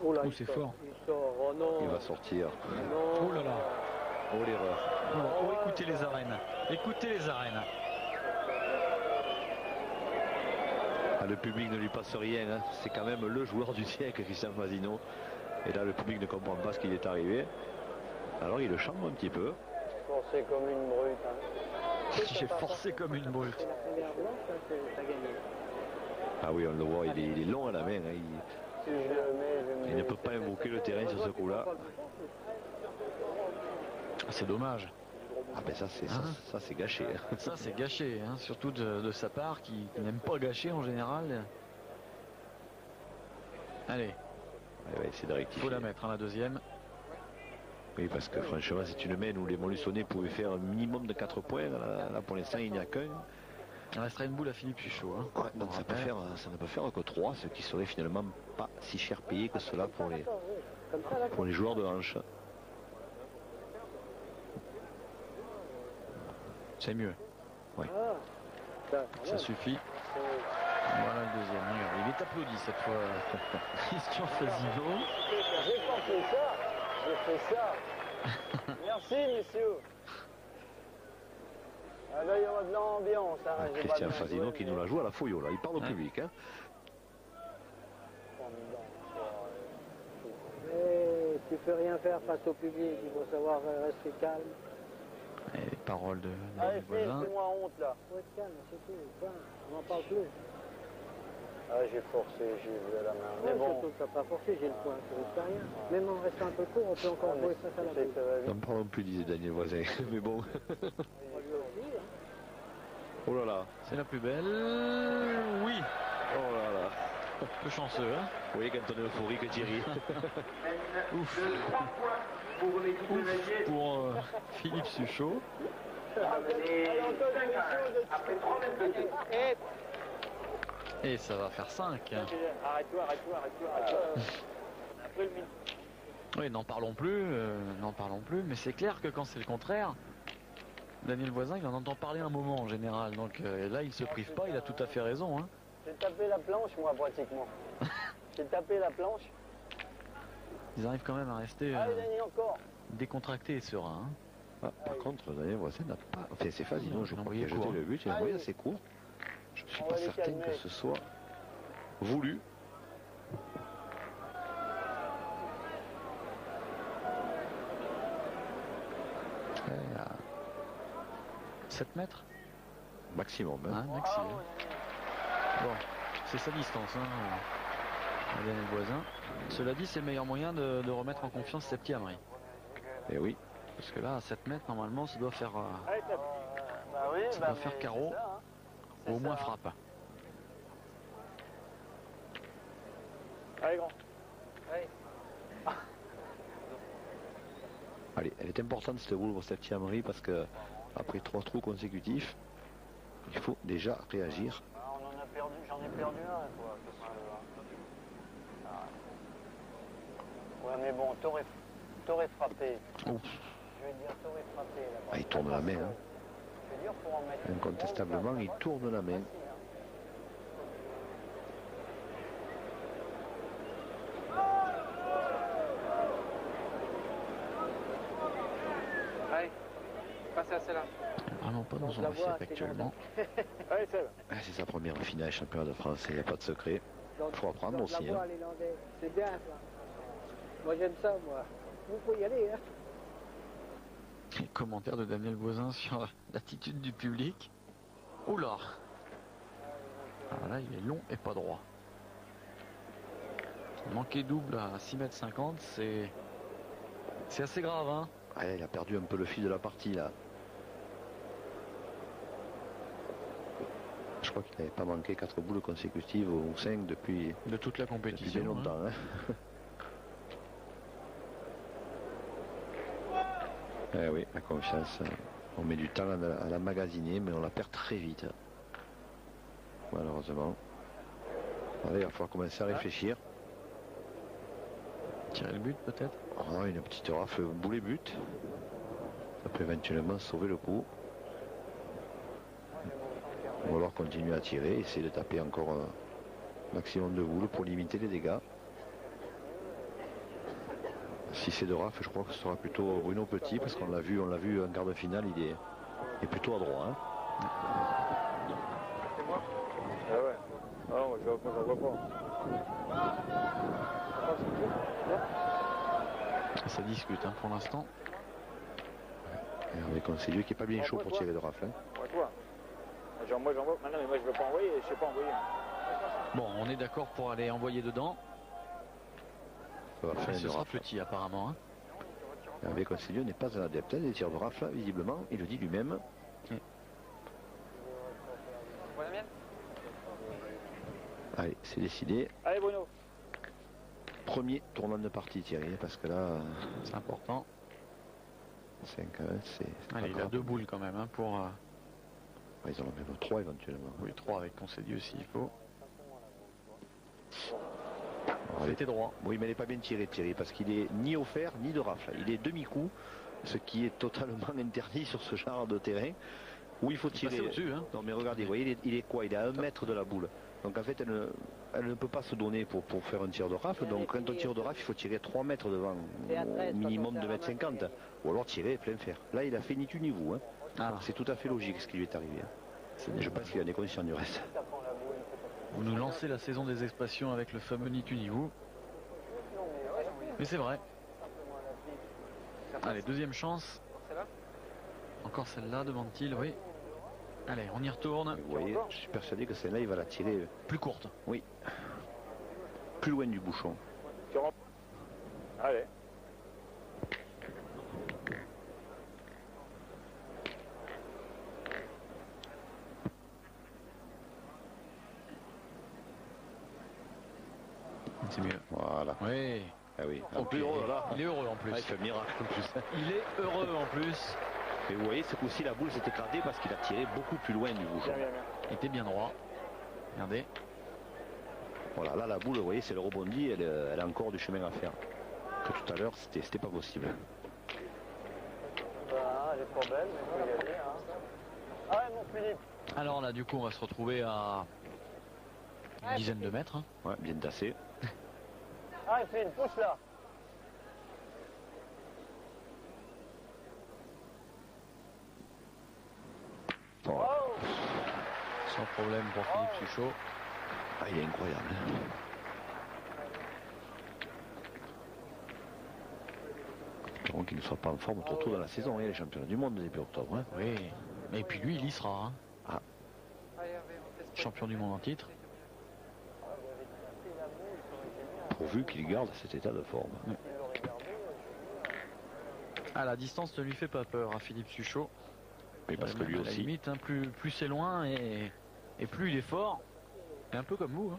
Speaker 6: Oh là,
Speaker 4: Oh,
Speaker 6: il
Speaker 4: c'est
Speaker 6: sort,
Speaker 4: fort.
Speaker 6: Il sort, oh non.
Speaker 5: Il va sortir.
Speaker 6: Non.
Speaker 4: Oh là là.
Speaker 5: Oh l'erreur.
Speaker 4: Oh, écoutez les arènes. Écoutez les arènes.
Speaker 5: Ah, le public ne lui passe rien. Hein. C'est quand même le joueur du siècle, Christian Fasino. Et là, le public ne comprend pas ce qu'il est arrivé. Alors, il le chambre un petit peu.
Speaker 6: Forcé comme une brute. Hein.
Speaker 4: J'ai forcé comme une brute.
Speaker 6: C'est la première blanche, hein, t'as gagné.
Speaker 5: Ah oui, on le voit, il est long à la main. Hein.
Speaker 6: Si je le mets,
Speaker 5: Il ne peut pas invoquer le terrain sur ce coup-là.
Speaker 4: C'est dommage.
Speaker 5: Ah ben ça c'est gâché. Hein.
Speaker 4: Ça c'est gâché, hein, surtout de sa part qui n'aime pas gâcher en général. Allez,
Speaker 5: Ouais, c'est de
Speaker 4: il
Speaker 5: rectifier.
Speaker 4: faut la mettre, hein, la deuxième.
Speaker 5: Oui, parce que franchement, c'est une main où les Montluçonnais pouvaient faire un minimum de 4 points. Là pour l'instant, il n'y a qu'un.
Speaker 4: Il restera une boule à Philippe Suchot. Hein.
Speaker 5: Ouais, donc ça ne peut faire que 3, ce qui serait finalement pas si cher payé que cela pour les joueurs de hanche.
Speaker 4: C'est mieux,
Speaker 6: Ah,
Speaker 4: ça suffit. Voilà le deuxième, regarde, il est applaudi cette fois. Christian Fasino.
Speaker 6: J'ai pas fait ça. J'ai fait ça. Merci, messieurs. Ah, là, il y aura de l'ambiance. Hein. J'ai
Speaker 5: Christian
Speaker 6: pas de
Speaker 5: Fasino
Speaker 6: jouer,
Speaker 5: qui
Speaker 6: mais-
Speaker 5: nous la joue à la fouille, là. Il parle au
Speaker 4: Ouais.
Speaker 5: public. Hein.
Speaker 6: Mais tu peux rien faire face au public. Il faut savoir rester calme.
Speaker 4: Et les paroles de
Speaker 6: Allez,
Speaker 4: Daniel
Speaker 6: Phil,
Speaker 4: Voisin.
Speaker 6: fais-moi honte là. Faut être calme, c'est tout. Point. On n'en parle plus. Ah, j'ai forcé, j'ai vu à la main. Mais bon. Surtout que t'as pas forcé, j'ai le point. Ça risque rien. Même en restant un peu court, on peut encore jouer face à la boule.
Speaker 5: N'en parlons plus, disait Daniel Voisin. Mais bon. Oh là là.
Speaker 4: C'est la plus belle. Oui,
Speaker 5: Oh là là.
Speaker 4: peu chanceux. Hein.
Speaker 5: Oui, quand on est euphorique, Thierry.
Speaker 4: Ouf. Ouf pour Philippe Suchot. Et ça va faire 5.
Speaker 6: Arrête-toi. Après le midi.
Speaker 4: Oui, n'en parlons plus, mais c'est clair que quand c'est le contraire, Daniel Voisin, il en entend parler un moment en général, donc là il se prive pas, il a tout à fait raison. Hein.
Speaker 6: J'ai tapé la planche, moi, pratiquement. J'ai tapé la planche.
Speaker 4: Ils arrivent quand même à rester
Speaker 6: Allez, encore.
Speaker 4: décontractés et sereins.
Speaker 5: Ah, par contre, Daniel Voisin n'a pas... Enfin, c'est facile, non, je crois qu'il a jeté le but, il a envoyé assez court. Je ne suis pas certain que ce soit voulu.
Speaker 4: Et à 7 mètres
Speaker 5: Maximum. Hein.
Speaker 4: maximum. Bon, c'est sa distance, Daniel Voisin. Cela dit, c'est le meilleur moyen de remettre en confiance ses petits Amri.
Speaker 5: Et oui.
Speaker 4: Parce que là, à 7 mètres, normalement, ça doit faire,
Speaker 6: Ça
Speaker 4: doit faire carreau, ou au moins frappe.
Speaker 3: Allez, grand.
Speaker 5: Allez, elle est importante cette boule pour cette petite Amri parce que après 3 trous consécutifs, il faut déjà réagir.
Speaker 6: On en a perdu, j'en ai perdu un, quoi. Ouais, mais bon, t'aurais frappé.
Speaker 5: Ouf.
Speaker 6: Je vais dire, t'aurais frappé là-bas.
Speaker 5: Ah, il tourne la main. Hein.
Speaker 6: Je veux dire, pour en mettre
Speaker 5: Incontestablement, il tourne la main.
Speaker 3: Allez, passez à celle-là.
Speaker 4: Vraiment pas dans son assiette actuellement.
Speaker 3: Allez, celle.
Speaker 5: Ah, c'est sa première finale championnat de France, il n'y a pas de secret. Il faut apprendre aussi. Hein.
Speaker 6: C'est bien ça. Moi j'aime ça, moi. Vous pouvez y aller, hein.
Speaker 4: Les commentaires de Daniel Voisin sur l'attitude du public. Oula. Alors là, il est long et pas droit. Manquer double à 6,50 m, c'est assez grave, hein.
Speaker 5: Ouais, il a perdu un peu le fil de la partie là. Je crois qu'il n'avait pas manqué 4 boules consécutives ou 5 depuis
Speaker 4: de toute la compétition.
Speaker 5: Depuis longtemps. Hein. Eh oui, la confiance. On met du temps à la magasiner, mais on la perd très vite. Malheureusement. Allez, il va falloir commencer à réfléchir.
Speaker 4: Tirer le but peut-être.
Speaker 5: Oh, une petite rafle boulet but. Ça peut éventuellement sauver le coup. Ou alors continuer à tirer, essayer de taper encore un maximum de boules pour limiter les dégâts. Si c'est de rafle, je crois que ce sera plutôt Bruno Petit, parce qu'on l'a vu en quart de finale, il est plutôt à droit. Hein.
Speaker 3: C'est moi. Ah ouais. Ah non, moi je vois pas.
Speaker 4: Ça discute pour l'instant.
Speaker 5: Hervé Concellier qui n'est pas bien chaud pour tirer de rafle. Hein.
Speaker 3: Ouais, toi. Genre, moi j'envoie. Non, mais moi je veux pas envoyer, je sais pas envoyer.
Speaker 4: Bon, on est d'accord pour aller envoyer dedans.
Speaker 5: Ça va faire
Speaker 4: ce sera petit apparemment. Hein.
Speaker 5: Hervé Concellier n'est pas un adepte des tirs de rafle, visiblement, il le dit lui-même.
Speaker 3: Voilà, mienne.
Speaker 5: Allez, c'est décidé.
Speaker 3: Allez, Bruno.
Speaker 5: Premier tournant de partie, Thierry, parce que là,
Speaker 4: c'est important.
Speaker 5: 5 c'est.
Speaker 4: Allez, il a 2 boules quand même pour.
Speaker 5: Ils en ont même 3 éventuellement.
Speaker 4: Oui, 3 avec Concellier s'il faut.
Speaker 5: C'était droit. Oui, mais il n'est pas bien tiré, Thierry, parce qu'il est ni offert ni de rafle. Il est demi-coup, ce qui est totalement interdit sur ce genre de terrain où il faut tirer.
Speaker 4: Au-dessus, hein.
Speaker 5: Non, mais regardez, vous voyez, il est quoi? Il est à 1 mètre de la boule. Donc en fait, elle ne peut pas se donner pour faire un tir de rafle. Donc quand on tire de rafle, il faut tirer 3 mètres devant, au minimum 2,50 m. Ou alors tirer plein fer. Là, il a fait ni tu ni vous. Hein. Ah. C'est tout à fait logique ce qui lui est arrivé. Hein. Je pense qu'il en est conscient du reste.
Speaker 4: Vous nous lancez la saison des expressions avec le fameux ni tu ni vous. Mais c'est vrai. Allez, deuxième chance. Encore celle-là, demande-t-il, oui. Allez, on y retourne.
Speaker 5: Vous voyez, je suis persuadé que celle-là, il va la tirer
Speaker 4: plus courte.
Speaker 5: Oui. Plus loin du bouchon.
Speaker 3: Allez.
Speaker 4: C'est mieux.
Speaker 5: Voilà.
Speaker 4: Oui.
Speaker 5: Ah oui.
Speaker 4: En plus heureux, là. Il est heureux en plus.
Speaker 5: Ah, il fait un miracle en plus.
Speaker 4: Il est heureux en plus.
Speaker 5: Et vous voyez, ce coup-ci, la boule s'est éclatée parce qu'il a tiré beaucoup plus loin du bouchon.
Speaker 4: Il était bien droit. Regardez.
Speaker 5: Voilà, là, la boule, vous voyez, c'est le rebondi. Elle a encore du chemin à faire. Que tout à l'heure, c'était pas possible.
Speaker 6: Bah, elle est pas belle, mais il faut y aller. Hein. Ah ouais, mon Philippe.
Speaker 4: Alors là, du coup, on va se retrouver à Une dizaine de mètres. Hein.
Speaker 5: Ouais, bien tassé.
Speaker 6: Ah, il fait une pousse là.
Speaker 5: Oh.
Speaker 4: Sans problème pour Philippe Suchot.
Speaker 5: Ah, il est incroyable. Espérons qu'il ne soit pas en forme trop tôt dans la saison. Il est championnat du monde début octobre. Hein.
Speaker 4: Oui. Et puis lui, il y sera. Hein.
Speaker 5: Ah.
Speaker 4: Champion du monde en titre.
Speaker 5: Pourvu qu'il garde cet état de forme.
Speaker 4: Oui. Ah, la distance ne lui fait pas peur à Philippe Suchot.
Speaker 5: Mais parce que lui
Speaker 4: à
Speaker 5: aussi.
Speaker 4: la limite, hein, plus c'est loin et plus il est fort. Et un peu comme vous. Hein.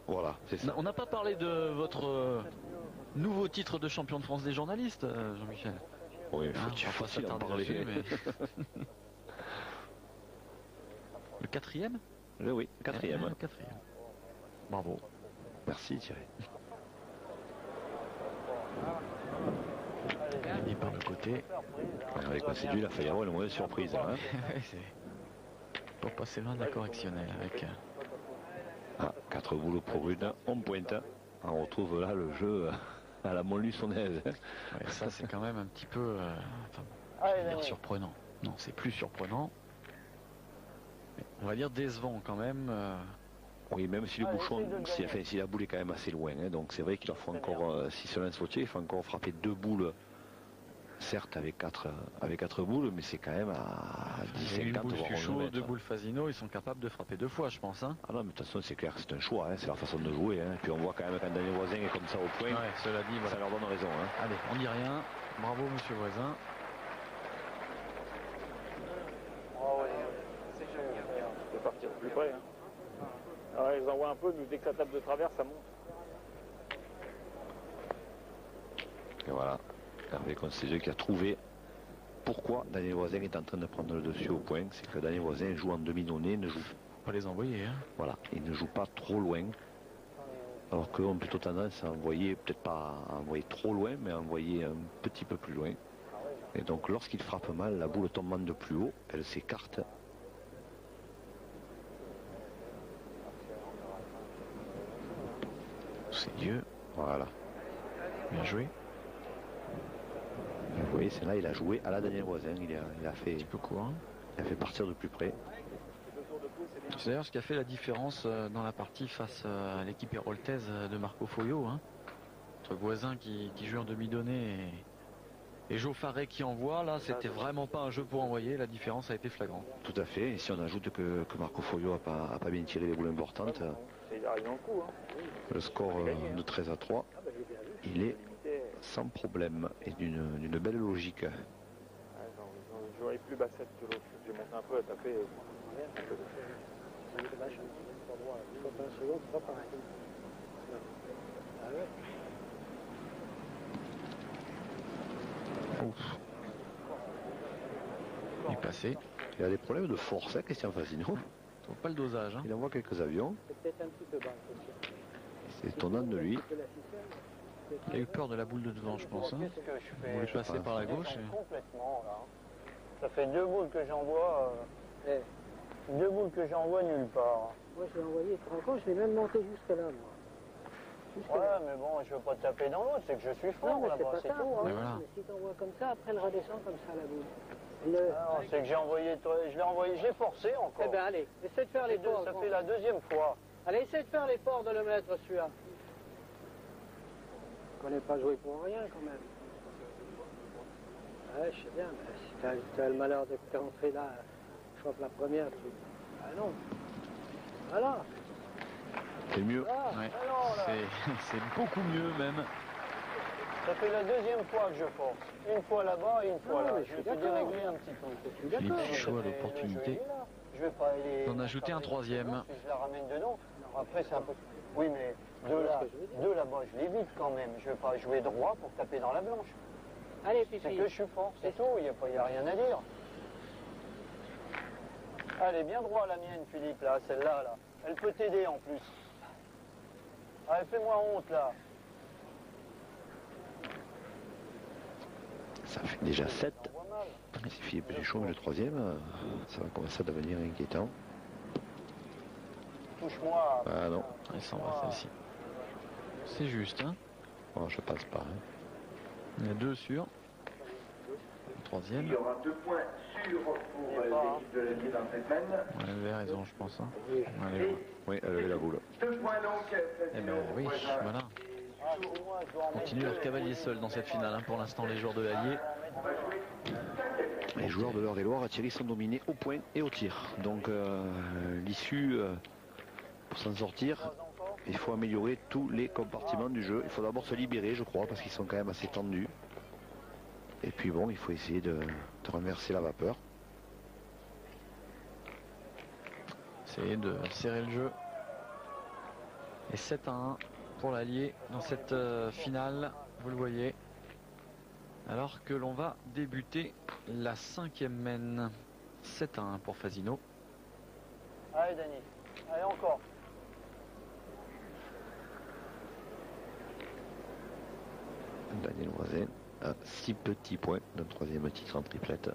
Speaker 5: Voilà, c'est ça.
Speaker 4: On n'a pas parlé de votre nouveau titre de champion de France des journalistes, Jean-Michel.
Speaker 5: Oui, il
Speaker 4: Hein,
Speaker 5: faut
Speaker 4: on va pas
Speaker 5: facile en
Speaker 4: s'attarder
Speaker 5: parler.
Speaker 4: dessus, mais... Le quatrième?
Speaker 5: Oui, quatrième.
Speaker 4: Le quatrième. Bravo.
Speaker 5: Merci Thierry.
Speaker 4: Il est par le côté.
Speaker 5: Avec Considu, il a failli avoir une mauvaise surprise. Hein.
Speaker 4: Pour passer loin de la correctionnelle avec...
Speaker 5: Ah, 4 boules pour une, on pointe. On retrouve là le jeu à la Montluçonnaise.
Speaker 4: Ouais, ça c'est quand même un petit peu surprenant. Non, c'est plus surprenant. On va dire décevant quand même.
Speaker 5: Oui, même si le bouchon, si la boule est quand même assez loin. Hein, donc c'est vrai qu'il faut encore, si se lance Fautier, il faut encore frapper 2 boules. Certes avec 4 boules, mais c'est quand même à 10-50.
Speaker 4: Une boule Suchot, 2 boules Fasino, ils sont capables de frapper 2 fois, je pense. Hein.
Speaker 5: Ah non, mais de toute façon, c'est clair que c'est un choix, hein, c'est leur façon de jouer. Hein. Puis on voit quand même quand Daniel Voisin est comme ça au point,
Speaker 4: Ouais, cela dit, voilà.
Speaker 5: ça leur donne raison. Hein.
Speaker 4: Allez, on dit rien. Bravo, monsieur Voisin.
Speaker 3: Je vais partir plus près. Hein. Alors, ils envoient un peu, nous, dès que ça tape de travers, ça monte.
Speaker 5: Et voilà, Hervé Considu qui a trouvé pourquoi Daniel Voisin est en train de prendre le dessus au point. C'est que Daniel Voisin joue en demi-donnée, ne joue
Speaker 4: Pas les envoyer. Hein.
Speaker 5: Voilà, il ne joue pas trop loin. Alors qu'eux ont plutôt tendance à envoyer, peut-être pas à envoyer trop loin, mais à envoyer un petit peu plus loin. Et donc lorsqu'il frappe mal, la boule tombant de plus haut, elle s'écarte.
Speaker 4: C'est Dieu.
Speaker 5: Voilà.
Speaker 4: Bien joué.
Speaker 5: Vous voyez, c'est là, il a joué à la Daniel Voisin. Il a fait
Speaker 4: Un peu court. Hein.
Speaker 5: Il a fait partir de plus près.
Speaker 4: C'est d'ailleurs ce qui a fait la différence dans la partie face à l'équipe héroltaise de Marco Foglio. Hein. Entre Voisin qui joue en demi-donnée et Joe Farré qui envoie. Là, c'était vraiment pas un jeu pour envoyer. La différence a été flagrante.
Speaker 5: Tout à fait. Et si on ajoute que Marco Foglio a pas bien tiré les boules importantes,
Speaker 3: Il arrive dans le coup. Hein.
Speaker 5: le score de 13-3, il est sans problème et d'une belle logique.
Speaker 3: J'aurais plus bassette que l'autre. J'ai monté un peu à taper.
Speaker 4: Ouf. Il est passé.
Speaker 5: Il a des problèmes de force, hein, Christian Fasino.
Speaker 4: Il trouve pas le dosage. Hein.
Speaker 5: Il envoie quelques avions. C'est étonnant de lui.
Speaker 4: Il a eu peur de la boule de devant, je pense. Hein. Il voulait passer par la gauche.
Speaker 6: Complètement là. Ça fait 2 boules que j'envoie. 2 boules que j'envoie nulle part.
Speaker 7: Moi je l'ai envoyé, franchement, je l'ai même monté jusque là, moi. Jusque
Speaker 6: Ouais,
Speaker 7: là.
Speaker 6: mais bon, je veux pas taper dans l'autre, c'est que je suis fort
Speaker 7: Non, mais c'est
Speaker 6: là-bas,
Speaker 7: pas
Speaker 6: c'est
Speaker 7: ça.
Speaker 6: tout. Hein.
Speaker 4: Mais voilà.
Speaker 7: Mais si t'envoies comme ça, après elle redescend comme ça la boule. Le...
Speaker 6: Non, c'est que j'ai envoyé, je l'ai envoyé, j'ai forcé encore.
Speaker 7: Eh ben allez, essaie de faire l'effort.
Speaker 6: Ça fait la 2e fois.
Speaker 7: Allez, essaie de faire l'effort de le mettre celui-là. On n'est pas joué pour rien quand même. Ouais, je sais bien, mais si t'as le malheur de t'entrer là, je crois que la première, tu... Ah non. Voilà.
Speaker 5: C'est mieux.
Speaker 6: Ah,
Speaker 4: Ouais.
Speaker 6: alors là,
Speaker 4: C'est beaucoup mieux même.
Speaker 6: ça fait la 2e fois que je force. Une fois là-bas et une fois
Speaker 7: Non,
Speaker 6: là.
Speaker 7: mais
Speaker 6: Je
Speaker 7: je
Speaker 6: vais
Speaker 7: suis
Speaker 6: te
Speaker 7: d'accord.
Speaker 6: dérégler un petit peu.
Speaker 7: Je suis
Speaker 4: Philippe
Speaker 7: d'accord.
Speaker 4: Suchot a
Speaker 6: Mais
Speaker 4: l'opportunité
Speaker 6: le jeu, il est là. Je vais pas aller.
Speaker 4: d'en ajouter un troisième.
Speaker 6: Si je la ramène dedans, après c'est un peu. Oui, mais
Speaker 7: ce
Speaker 6: deux là-bas, je l'évite quand même. Je vais pas jouer droit pour taper dans la blanche.
Speaker 7: Allez,
Speaker 6: C'est
Speaker 7: Pipi.
Speaker 6: que je suis fort, c'est tout. Il n'y a rien à dire. Elle est bien droit la mienne, Philippe, là, celle-là, là. Elle peut t'aider en plus. Allez, fais-moi honte, là.
Speaker 5: Ça fait déjà 7.
Speaker 6: Ça envoie mal.
Speaker 5: Si Philippe Suchot met le troisième, ça va commencer à devenir inquiétant.
Speaker 6: touche-moi.
Speaker 5: Ah non,
Speaker 4: Il s'en va celle-ci. C'est juste, hein?
Speaker 5: oh, je pense pas. Hein.
Speaker 4: Il y a 2 sur. Le troisième.
Speaker 8: Il y aura 2 points sûrs pour l'équipe de l'Allier dans cette semaine.
Speaker 4: On a levé raison, je pense. Hein. Allez,
Speaker 5: Oui, elle avait la boule.
Speaker 8: 2 points donc.
Speaker 4: eh ben oui, voilà. Continue leur cavalier seul dans cette finale, hein, pour l'instant, les joueurs de l'Allier.
Speaker 5: Les joueurs de l'Eure-et-Loire, Thierry, sont dominés au point et au tir. Donc l'issue, pour s'en sortir, il faut améliorer tous les compartiments du jeu. Il faut d'abord se libérer, je crois, parce qu'ils sont quand même assez tendus. Et puis bon, il faut essayer de renverser la vapeur.
Speaker 4: Essayer de serrer le jeu. Et 7-1 pour l'Allier dans cette finale, vous le voyez. Alors que l'on va débuter la 5e mène. 7-1 pour Fasino.
Speaker 6: Allez, Dani. Allez, encore.
Speaker 5: Daniel Voisin a 6 petits points d'un 3e titre en triplette.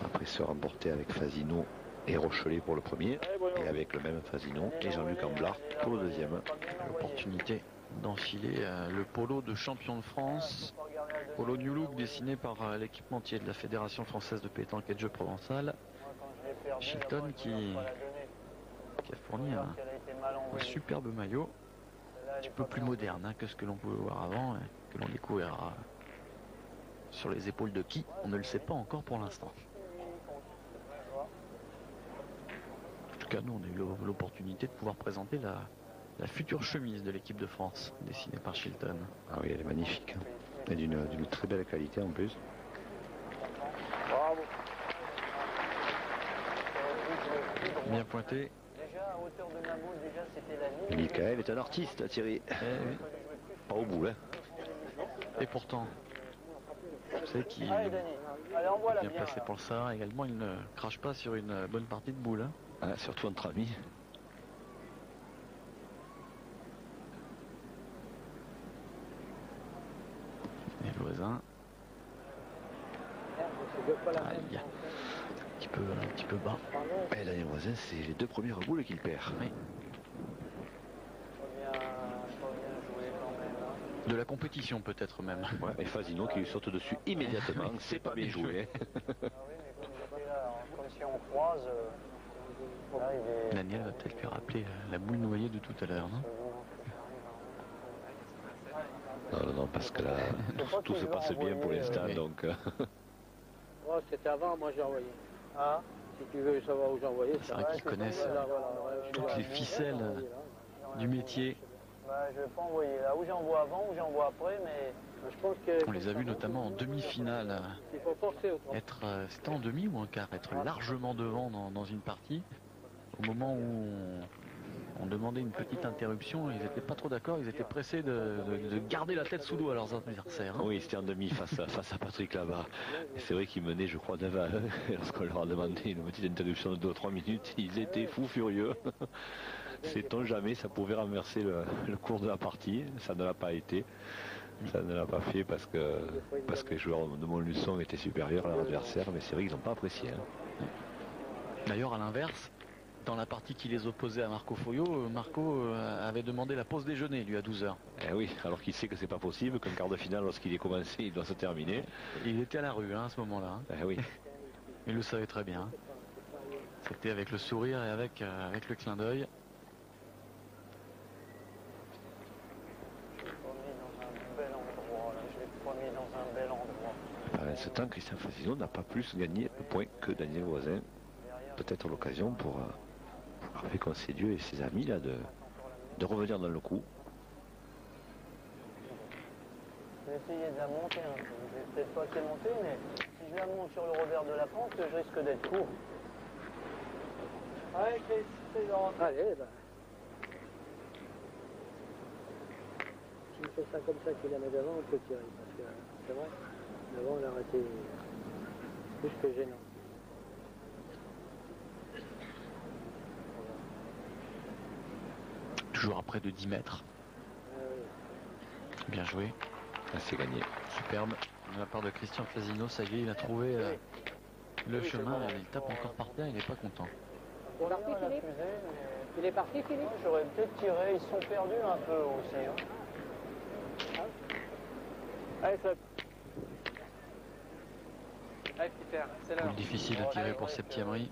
Speaker 5: Après se remporter avec Fasino et Rochelet pour le premier, et avec le même Fasino et Jean-Luc Amblard pour le deuxième.
Speaker 4: L'opportunité d'enfiler le polo de champion de France. Polo New Look dessiné par l'équipementier de la Fédération française de pétanque et de jeux provençal. Chilton qui a fourni un superbe maillot. Un petit peu plus moderne, hein, que ce que l'on pouvait voir avant, que l'on découvrira sur les épaules de qui, on ne le sait pas encore pour l'instant. En tout cas, nous on a eu l'opportunité de pouvoir présenter la future chemise de l'équipe de France, dessinée par Chilton.
Speaker 5: Ah oui, elle est magnifique, hein. Et d'une très belle qualité en plus.
Speaker 6: Bravo.
Speaker 4: Bien pointé.
Speaker 6: Déjà, à hauteur de ma boule, déjà, c'était la ligne.
Speaker 5: Michael est un artiste, Thierry.
Speaker 4: Oui.
Speaker 5: Pas au bout, hein.
Speaker 4: Et pourtant, vous savez qu'il
Speaker 6: Allez, Dani. Allez, envoie-la
Speaker 4: est bien
Speaker 6: bien.
Speaker 4: placé pour ça. Également, il ne crache pas sur une bonne partie de boule. Hein.
Speaker 5: Ah, surtout entre amis.
Speaker 4: Et le voisin. Aïe. Un petit peu bas.
Speaker 5: Et Daniel Voisin, c'est les 2 premières boules qu'il perd.
Speaker 4: Oui.
Speaker 6: Faut bien jouer quand même. Hein.
Speaker 4: De la compétition peut-être même.
Speaker 5: Ouais, et Fasino qui lui saute dessus immédiatement. C'est pas bien joué.
Speaker 6: Ah oui, mais comme j'étais là, comme si on croise. Là, il est...
Speaker 4: Daniel va peut-être lui rappeler la boule noyée de tout à l'heure, non?
Speaker 5: Non, parce que là, tout se passe bien pour l'instant, donc...
Speaker 7: Oh, c'était avant, moi j'ai envoyé.
Speaker 6: Ah,
Speaker 7: Si tu veux savoir où j'ai envoyé,
Speaker 4: C'est vrai qu'ils connaissent toutes les ficelles du métier.
Speaker 6: bah, je vais pas envoyer. Là où j'envoie avant, où j'envoie après, mais...
Speaker 7: je pense que...
Speaker 4: On les a vus notamment en demi-finale
Speaker 7: Il faut forcer autrement.
Speaker 4: être, c'était en demi ou en quart, être largement devant dans une partie. Au moment où on demandait une petite interruption, ils n'étaient pas trop d'accord, ils étaient pressés de garder la tête sous l'eau à leurs adversaires. Hein.
Speaker 5: Oui, c'était en demi face à Patrick là-bas. C'est vrai qu'ils menaient, je crois, 9 à 1. Et lorsqu'on leur a demandé une petite interruption de 2 ou 3 minutes, ils étaient fous furieux. Sait-on jamais, ça pouvait renverser le cours de la partie. Ça ne l'a pas été. Ça ne l'a pas fait parce que les joueurs de Montluçon étaient supérieurs à leur adversaire. Mais c'est vrai qu'ils n'ont pas apprécié. Hein.
Speaker 4: D'ailleurs, à l'inverse, dans la partie qui les opposait à Marco Foyo, Marco avait demandé la pause déjeuner, lui, à 12h.
Speaker 5: Eh oui, alors qu'il sait que c'est pas possible, qu'un quart de finale, lorsqu'il est commencé, il doit se terminer.
Speaker 4: Il était à la rue, hein, à ce moment-là. Hein.
Speaker 5: Eh oui.
Speaker 4: Il le savait très bien. C'était avec le sourire et avec le clin d'œil.
Speaker 5: Ce temps, Christian Fasino n'a pas plus gagné de points que Daniel Voisin. Peut-être l'occasion pour Hervé Concedieux et ses amis là, de revenir dans le coup.
Speaker 6: Je vais essayer de la monter un peu. Je vais peut-être pas qu'elle monter, mais si je la monte sur le revers de la pente, je risque d'être court. Allez, Chris, c'est dans.
Speaker 7: Allez, bah. S'il fait ça comme ça qu'il la met devant, on peut tirer. Parce que c'est vrai, devant, il a été plus que gênant.
Speaker 4: Toujours à près de 10 mètres. Bien joué.
Speaker 5: C'est gagné.
Speaker 4: Superbe. De la part de Christian Fasino, ça y est, il a trouvé le chemin. Il tape encore par terre, il n'est pas content.
Speaker 6: Il est parti, Philippe? Il est parti, Philippe?
Speaker 7: J'aurais peut-être tiré, ils sont perdus un peu aussi. Hein.
Speaker 3: Allez, ça.
Speaker 6: Allez, Peter, c'est l'heure.
Speaker 4: Difficile à tirer pour Septièmerie.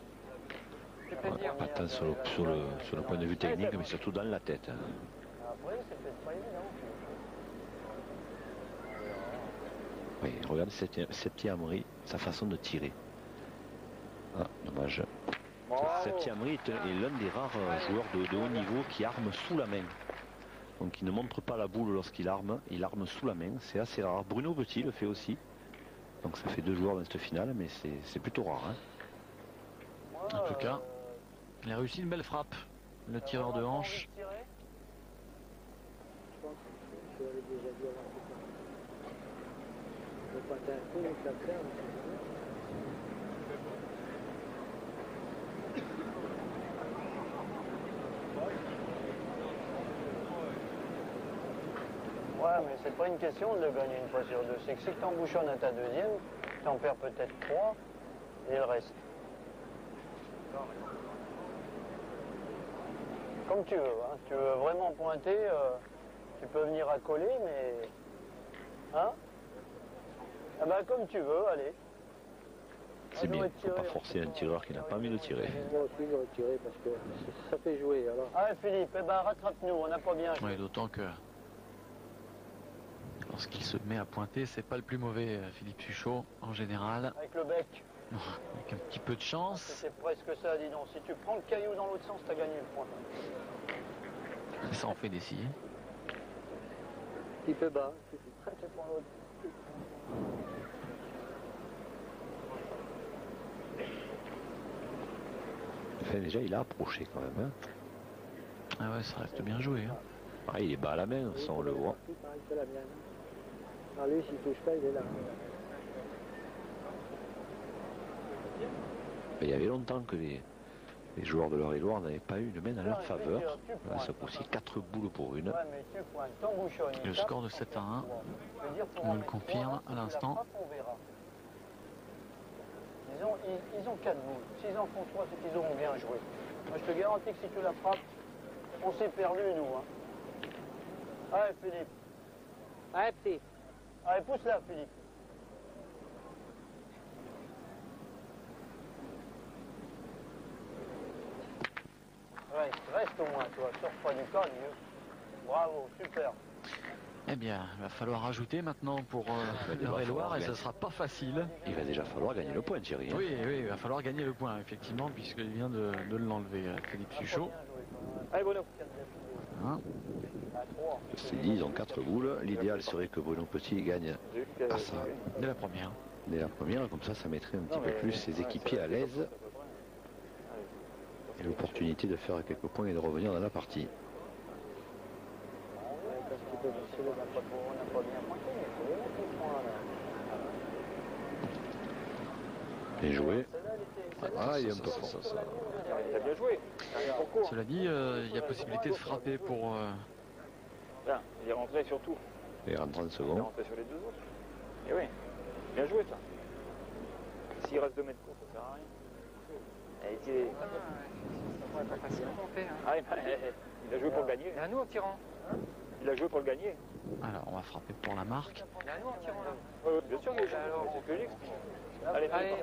Speaker 5: Pas tant sur le point de vue technique, mais surtout dans la tête.
Speaker 7: Après, c'est peut-être pas évident.
Speaker 5: Oui, regarde Septièmerie, sa façon de tirer. Ah, dommage. Septièmerie est l'un des rares joueurs de haut niveau qui arme sous la main. Donc il ne montre pas la boule lorsqu'il arme, il arme sous la main, c'est assez rare. Bruno Petit le fait aussi. Donc ça fait 2 joueurs dans cette finale, mais c'est plutôt rare. Hein.
Speaker 4: En tout cas, il a réussi une belle frappe, le tireur de hanche.
Speaker 6: Je pense que je l'avais déjà dit avant tout ça. Je vais pointer un coup, ça perd.
Speaker 7: Ouais, mais c'est pas une question de le gagner une fois sur deux. C'est que si tu embouchonnes à ta deuxième, tu en perds peut-être 3 et le reste. Comme tu veux. Hein. Tu veux vraiment pointer, tu peux venir à coller, mais... Hein? Ah bah comme tu veux, allez.
Speaker 5: C'est bien, il ne faut pas forcer un tireur qui n'a pas envie de tirer.
Speaker 6: Moi aussi, j'aurais tiré parce que ça fait jouer. Alors.
Speaker 7: Ah Philippe, eh ben rattrape-nous, on n'a pas bien joué.
Speaker 4: Oui, d'autant que lorsqu'il se met à pointer, c'est pas le plus mauvais, Philippe Suchot, en général.
Speaker 7: Avec le bec.
Speaker 4: Avec un petit peu de chance.
Speaker 7: C'est presque ça, dis donc. Si tu prends le caillou dans l'autre sens, tu as gagné le point.
Speaker 4: Ça en fait des scies.
Speaker 6: Un petit peu bas.
Speaker 7: C'est pour l'autre.
Speaker 5: Enfin, déjà, il a approché quand même. Hein.
Speaker 4: Ah ouais, ça reste bien joué. Hein.
Speaker 5: Ah, il est bas à la main, ça on le voit.
Speaker 6: Pareil que la mienne. Alors lui, s'il touche pas, il est là.
Speaker 5: Il y avait longtemps que les joueurs de l'Eure-et-Loire n'avaient pas eu une main à leur faveur. Là, ce coup-ci, 4 boules pour une.
Speaker 4: Et le score de 7 à 1, on le confirme à l'instant.
Speaker 7: Ils ont 4 boules. S'ils en font 3, c'est qu'ils auront bien joué. Moi, je te garantis que si tu la frappes, on s'est perdu, nous. Hein. Allez, Philippe.
Speaker 6: Allez, petit.
Speaker 7: Allez, pousse-la, Philippe. Reste au moins, toi. Sors pas du cadre, mieux. Bravo, super.
Speaker 4: Eh bien, il va falloir ajouter maintenant pour l'Eure-et-Loire et ce ne sera pas facile.
Speaker 5: Il va déjà falloir gagner le point, Thierry. Hein.
Speaker 4: Oui, il va falloir gagner le point, effectivement, puisqu'il vient de l'enlever, Philippe Suchot.
Speaker 3: Allez, Bruno.
Speaker 4: Hein,
Speaker 5: C'est dit, ils ont 4 boules. L'idéal serait que Bruno Petit gagne à ça.
Speaker 4: dès la première.
Speaker 5: Dès la première, comme ça mettrait un petit peu plus ses équipiers à l'aise. Et l'opportunité de faire quelques points et de revenir dans la partie. Bien joué. Ah, il est un peu fort.
Speaker 3: Il a bien joué.
Speaker 4: Cela dit, il y a possibilité de frapper pour...
Speaker 3: Là, il est rentré sur tout.
Speaker 5: Il est rentré en
Speaker 3: Il est
Speaker 5: second.
Speaker 3: rentré sur les 2 autres. Et oui, bien joué ça. S'il reste 2 mètres court, ça sert à rien. Et
Speaker 6: Pas facile à monter. Hein.
Speaker 3: ah, il a joué pour le gagner.
Speaker 6: Et à nous en tirant.
Speaker 3: Il a joué pour le gagner.
Speaker 4: Alors, on va frapper pour la marque.
Speaker 6: Et à nous en tirant là.
Speaker 3: Oui, bien sûr, c'est ce que j'explique. Allez,
Speaker 6: Allez,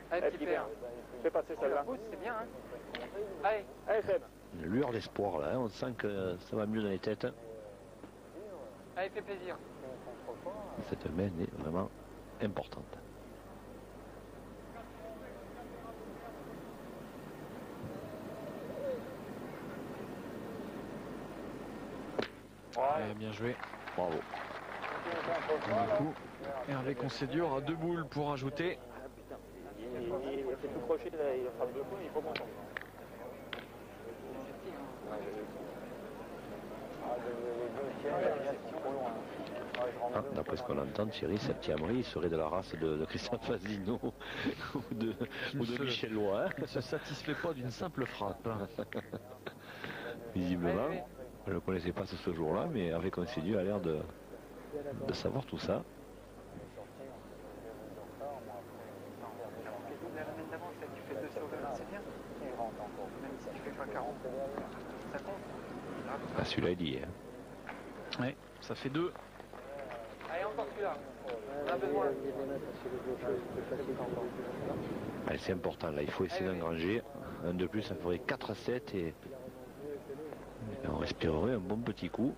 Speaker 6: allez, petit père.
Speaker 3: fais passer
Speaker 6: La
Speaker 3: celle-là.
Speaker 6: pousse, c'est bien. Hein. Allez.
Speaker 3: Allez, Seb.
Speaker 5: Une lueur d'espoir là, hein. On sent que ça va mieux dans les têtes.
Speaker 6: Allez, fais plaisir.
Speaker 5: Cette main est vraiment importante.
Speaker 4: Bien joué.
Speaker 5: Bravo.
Speaker 4: Du coup, Hervé Concédieu aura 2 boules pour ajouter.
Speaker 3: Il a fait tout crochet, là, il a frappé 2 points, il est pas content.
Speaker 5: D'après ce qu'on entend, Thierry, Septièmerie serait de la race de Christophe Azino ou de Michel Loin.
Speaker 4: Il ne se satisfait pas d'une simple frappe.
Speaker 5: Visiblement, je ne connaissais pas ce jour-là, mais Hervé Concédieu a l'air de savoir tout ça.
Speaker 6: la semaine d'avant, tu fais 2 sur 2, c'est bien. Il rentre encore. Même si tu fais pas 40, ça compte.
Speaker 5: Ah, celui-là, il y est.
Speaker 1: Ouais, ça fait 2.
Speaker 6: Allez, encore celui-là. On a besoin.
Speaker 5: Allez, c'est important, là, il faut essayer d'engranger. Un de plus, ça ferait 4-7 et on respirerait un bon petit coup.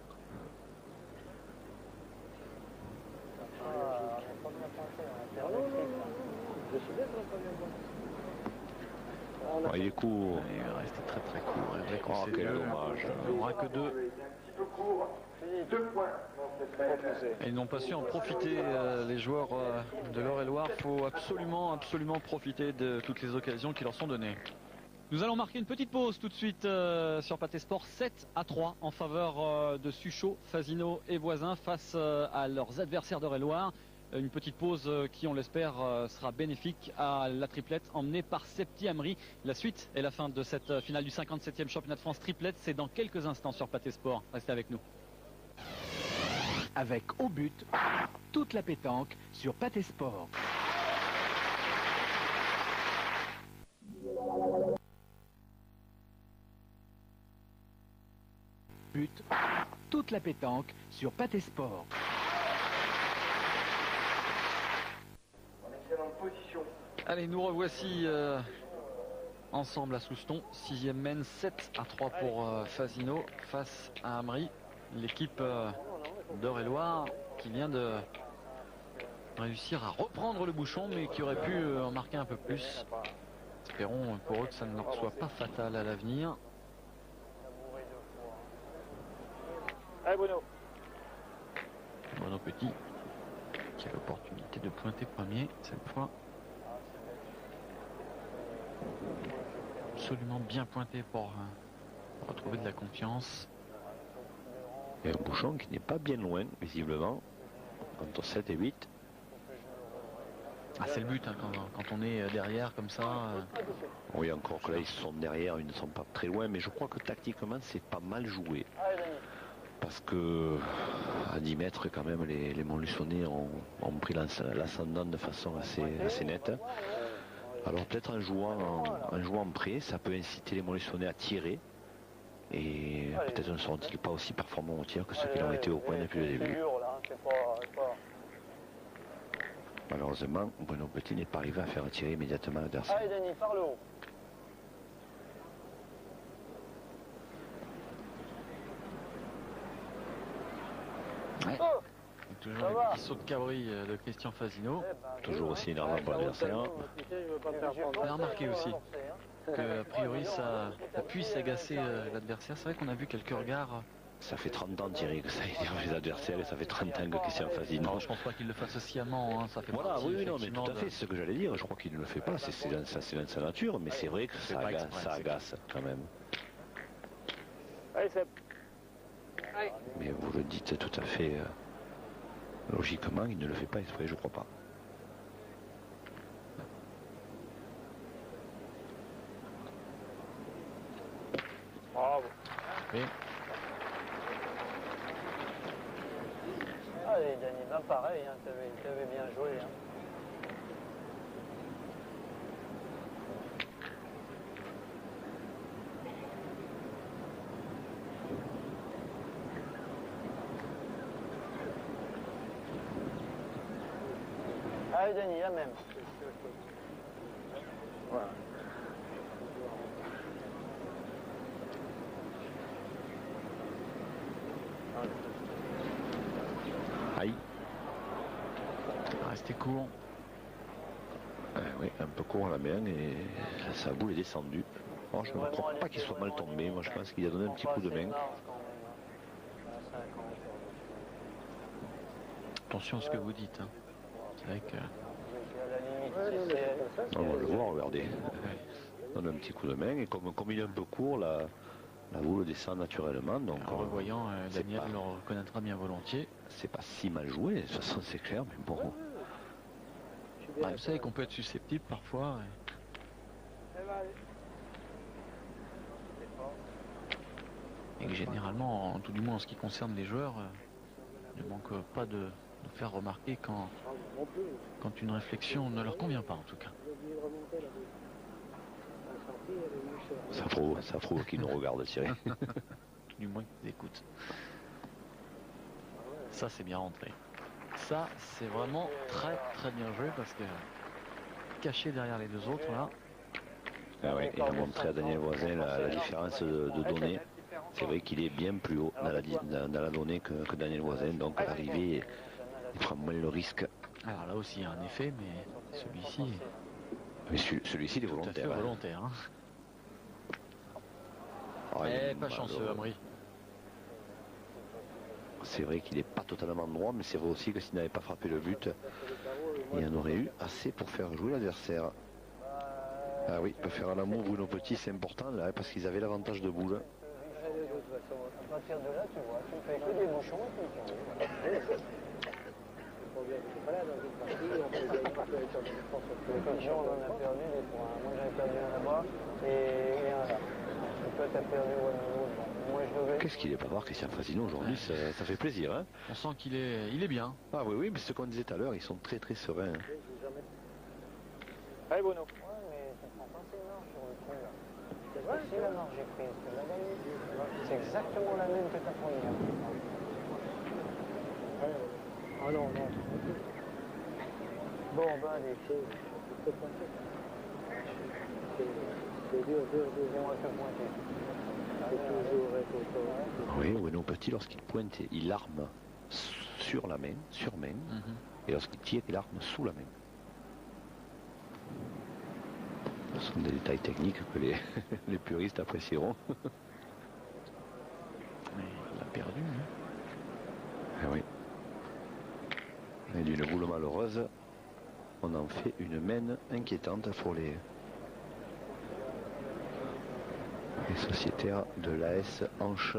Speaker 5: Bon, il est court.
Speaker 4: Il est resté très très court.
Speaker 5: Oh, quel dommage.
Speaker 4: Il n'y aura que 2. Et ils n'ont pas su en profiter, les joueurs de l'Eure-et-Loire. Il faut absolument profiter de toutes les occasions qui leur sont données.
Speaker 1: Nous allons marquer une petite pause tout de suite sur Pathé Sport. 7-3 en faveur de Suchot, Fasino et Voisin face à leurs adversaires d'Eure-et-Loire. Une petite pause qui, on l'espère, sera bénéfique à la triplette emmenée par Septi Amri. La suite et la fin de cette finale du 57e championnat de France triplette, c'est dans quelques instants sur Pathé Sport. Restez avec nous.
Speaker 9: Avec au but toute la pétanque sur Pathé Sport. But toute la pétanque sur Pathé Sport.
Speaker 4: Allez, nous revoici ensemble à Souston. 6e mène, 7-3 pour Fasino face à Amri. L'équipe d'Eure-et-Loire qui vient de réussir à reprendre le bouchon, mais qui aurait pu en marquer un peu plus. Espérons pour eux que ça ne leur soit pas fatal à l'avenir.
Speaker 3: Allez, Bruno.
Speaker 4: Bruno Petit qui a l'opportunité de pointer premier cette fois. Absolument bien pointé pour retrouver de la confiance.
Speaker 5: Et un bouchon qui n'est pas bien loin, visiblement, entre 7 et 8.
Speaker 4: Ah, c'est le but hein, quand on est derrière comme ça.
Speaker 5: Oui, encore que là, ils sont derrière, ils ne sont pas très loin, mais je crois que tactiquement, c'est pas mal joué. Parce que à 10 mètres, quand même, les Montluçonnais ont pris l'ascendant de façon assez nette. Alors peut-être en jouant près, ça peut inciter les Montluçonnais à tirer. Et peut-être ne seront-ils pas aussi performants au tir que ceux qui l'ont été au point depuis le début. Malheureusement, Bruno Petit n'est pas arrivé à faire tirer immédiatement l'adversaire.
Speaker 7: Allez Denis, par le haut.
Speaker 4: Ouais. Toujours le petit saut de cabri de Christian Fasino.
Speaker 5: Toujours aussi énervant pour l'adversaire.
Speaker 4: On a remarqué aussi que a priori ça puisse agacer l'adversaire. C'est vrai qu'on a vu quelques regards.
Speaker 5: Ça fait 30 ans Thierry que ça énerve les adversaires et ça fait 30 ans que Christian Fasino.
Speaker 4: Non, je pense pas qu'il le fasse sciemment. Hein. Ça fait
Speaker 5: voilà,
Speaker 4: partie,
Speaker 5: oui, non, mais tout à fait, c'est ce que j'allais dire. Je crois qu'il ne le fait pas, c'est dans sa nature, mais c'est vrai que ça agace quand même.
Speaker 3: Allez, Seb.
Speaker 5: Mais vous le dites tout à fait logiquement, il ne le fait pas exprès, je crois pas.
Speaker 3: Bravo.
Speaker 4: Oui.
Speaker 7: Allez Denis, ben pareil, hein, t'avais bien joué. Hein. Allez Denis, la même.
Speaker 3: Voilà.
Speaker 5: Aïe.
Speaker 4: Restez court.
Speaker 5: Oui, un peu court à la main et sa boule est descendue. Alors, je ne crois pas qu'il soit mal tombé. Moi, je pense qu'il a donné un petit coup de main.
Speaker 4: Attention à ce que vous dites. Hein. C'est vrai que...
Speaker 5: On va le voir, regardez. On donne un petit coup de main et comme il est un peu court, la boule descend naturellement. Donc,
Speaker 4: en revoyant, Daniel le reconnaîtra bien volontiers.
Speaker 5: C'est pas si mal joué, de toute façon c'est clair, mais bon.
Speaker 4: Vous savez qu'on peut être susceptible parfois. Et que généralement, tout du moins en ce qui concerne les joueurs, ne manque pas de faire remarquer quand une réflexion ne leur convient pas en tout cas.
Speaker 6: obligé de remonter la boule. La sortie, elle est mieux
Speaker 5: Ça prouve qu'il nous regarde tirer.
Speaker 4: Du moins qu'ils écoutent. Ça, c'est bien rentré. Ça, c'est vraiment très très bien joué parce que caché derrière les deux autres là.
Speaker 5: Ah oui, il a montré à Daniel Voisin la différence de données. C'est vrai qu'il est bien plus haut dans la donnée que Daniel Voisin, donc à l'arrivée, il prend moins le risque.
Speaker 4: Alors là aussi, il y a un effet, mais celui-ci
Speaker 5: Mais celui-ci, il est
Speaker 4: est tout à fait
Speaker 5: volontaire.
Speaker 4: volontaire. Hein.
Speaker 5: Oh, il est
Speaker 4: Pas chanceux, Amri.
Speaker 5: C'est vrai qu'il n'est pas totalement droit, mais c'est vrai aussi que s'il n'avait pas frappé le but, il en aurait eu assez pour faire jouer l'adversaire. Ah oui, il peut faire un amour Bruno Petit, c'est important là, parce qu'ils avaient l'avantage de boule.
Speaker 7: À partir de là, tu vois, tu ne fais que des bouchons et puis tu vois.
Speaker 6: Le problème, c'est pas là dans une partie, on peut gagner un peu avec la France.
Speaker 7: L'autre jour, on en a perdu des points. Moi, j'en ai perdu un là-bas et un là. Et toi, tu as perdu l'autre. Moi, je devais...
Speaker 5: Qu'est-ce qu'il est pas voir Christian Fasino aujourd'hui, ça fait plaisir. Hein.
Speaker 4: On sent qu'il est bien.
Speaker 5: Ah oui, mais ce qu'on disait tout à l'heure, ils sont très très sereins.
Speaker 3: Allez, Bruno.
Speaker 7: Ouais, mais tu prends pas ces marges sur le coup là. C'est vrai, si la marge est prise, tu l'as gagnée. C'est exactement la même que ta première.
Speaker 6: Ah non, non.
Speaker 7: Bon, ben allez.
Speaker 6: C'est dur.
Speaker 7: Dis-moi que pointer.
Speaker 6: C'est toujours être au corps.
Speaker 5: Oui, Bruno Petit, lorsqu'il pointe, il arme sur la main, sur main, et lorsqu'il tire, il arme sous la main. Ce sont des détails techniques que les puristes apprécieront.
Speaker 4: Mais il a perdu. Hein.
Speaker 5: Ah oui. Et d'une boule malheureuse, on en fait une main inquiétante pour les sociétaires de l'AS Hanche.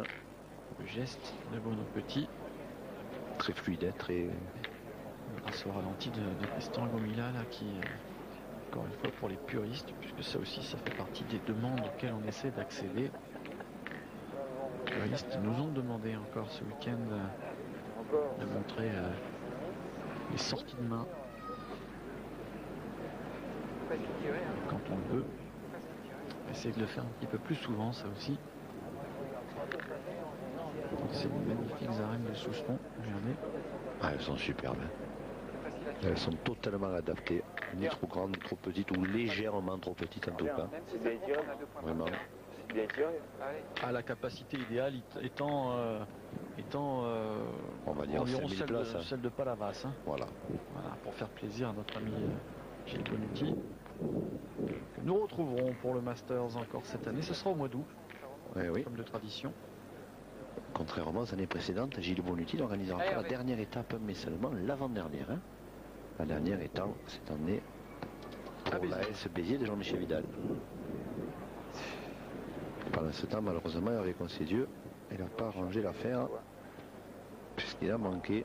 Speaker 4: Le geste de Bruno Petit.
Speaker 5: Très fluide, très...
Speaker 4: Grâce au ralenti de Christian Gomila là qui... Encore une fois pour les puristes, puisque ça aussi ça fait partie des demandes auxquelles on essaie d'accéder. Les puristes nous ont demandé encore ce week-end de montrer les sorties de main quand on le veut. Essayer de le faire un petit peu plus souvent, ça aussi. Ces magnifiques arènes de Souston, regardez.
Speaker 5: Ah, elles sont superbes. Elles sont totalement adaptées, ni trop grandes, ni trop petites, ou légèrement trop petites en tout cas. Vraiment.
Speaker 4: À la capacité idéale étant
Speaker 5: on va dire
Speaker 4: environ
Speaker 5: 5000 places.
Speaker 4: celle de Palavas. Hein.
Speaker 5: Voilà.
Speaker 4: Voilà, pour faire plaisir à notre ami Gilles Bonucci. Que nous retrouverons pour le Masters encore cette année. Ce sera au mois d'août,
Speaker 5: Oui.
Speaker 4: comme de tradition.
Speaker 5: Contrairement aux années précédentes, Gilles Bonucci n'organisera pas la dernière étape, mais seulement l'avant-dernière. Hein. La dernière étant cette année pour la S Béziers de Jean-Michel Vidal. Pendant ce temps, malheureusement, Hervé Concedieux, il n'a pas arrangé l'affaire, puisqu'il a manqué.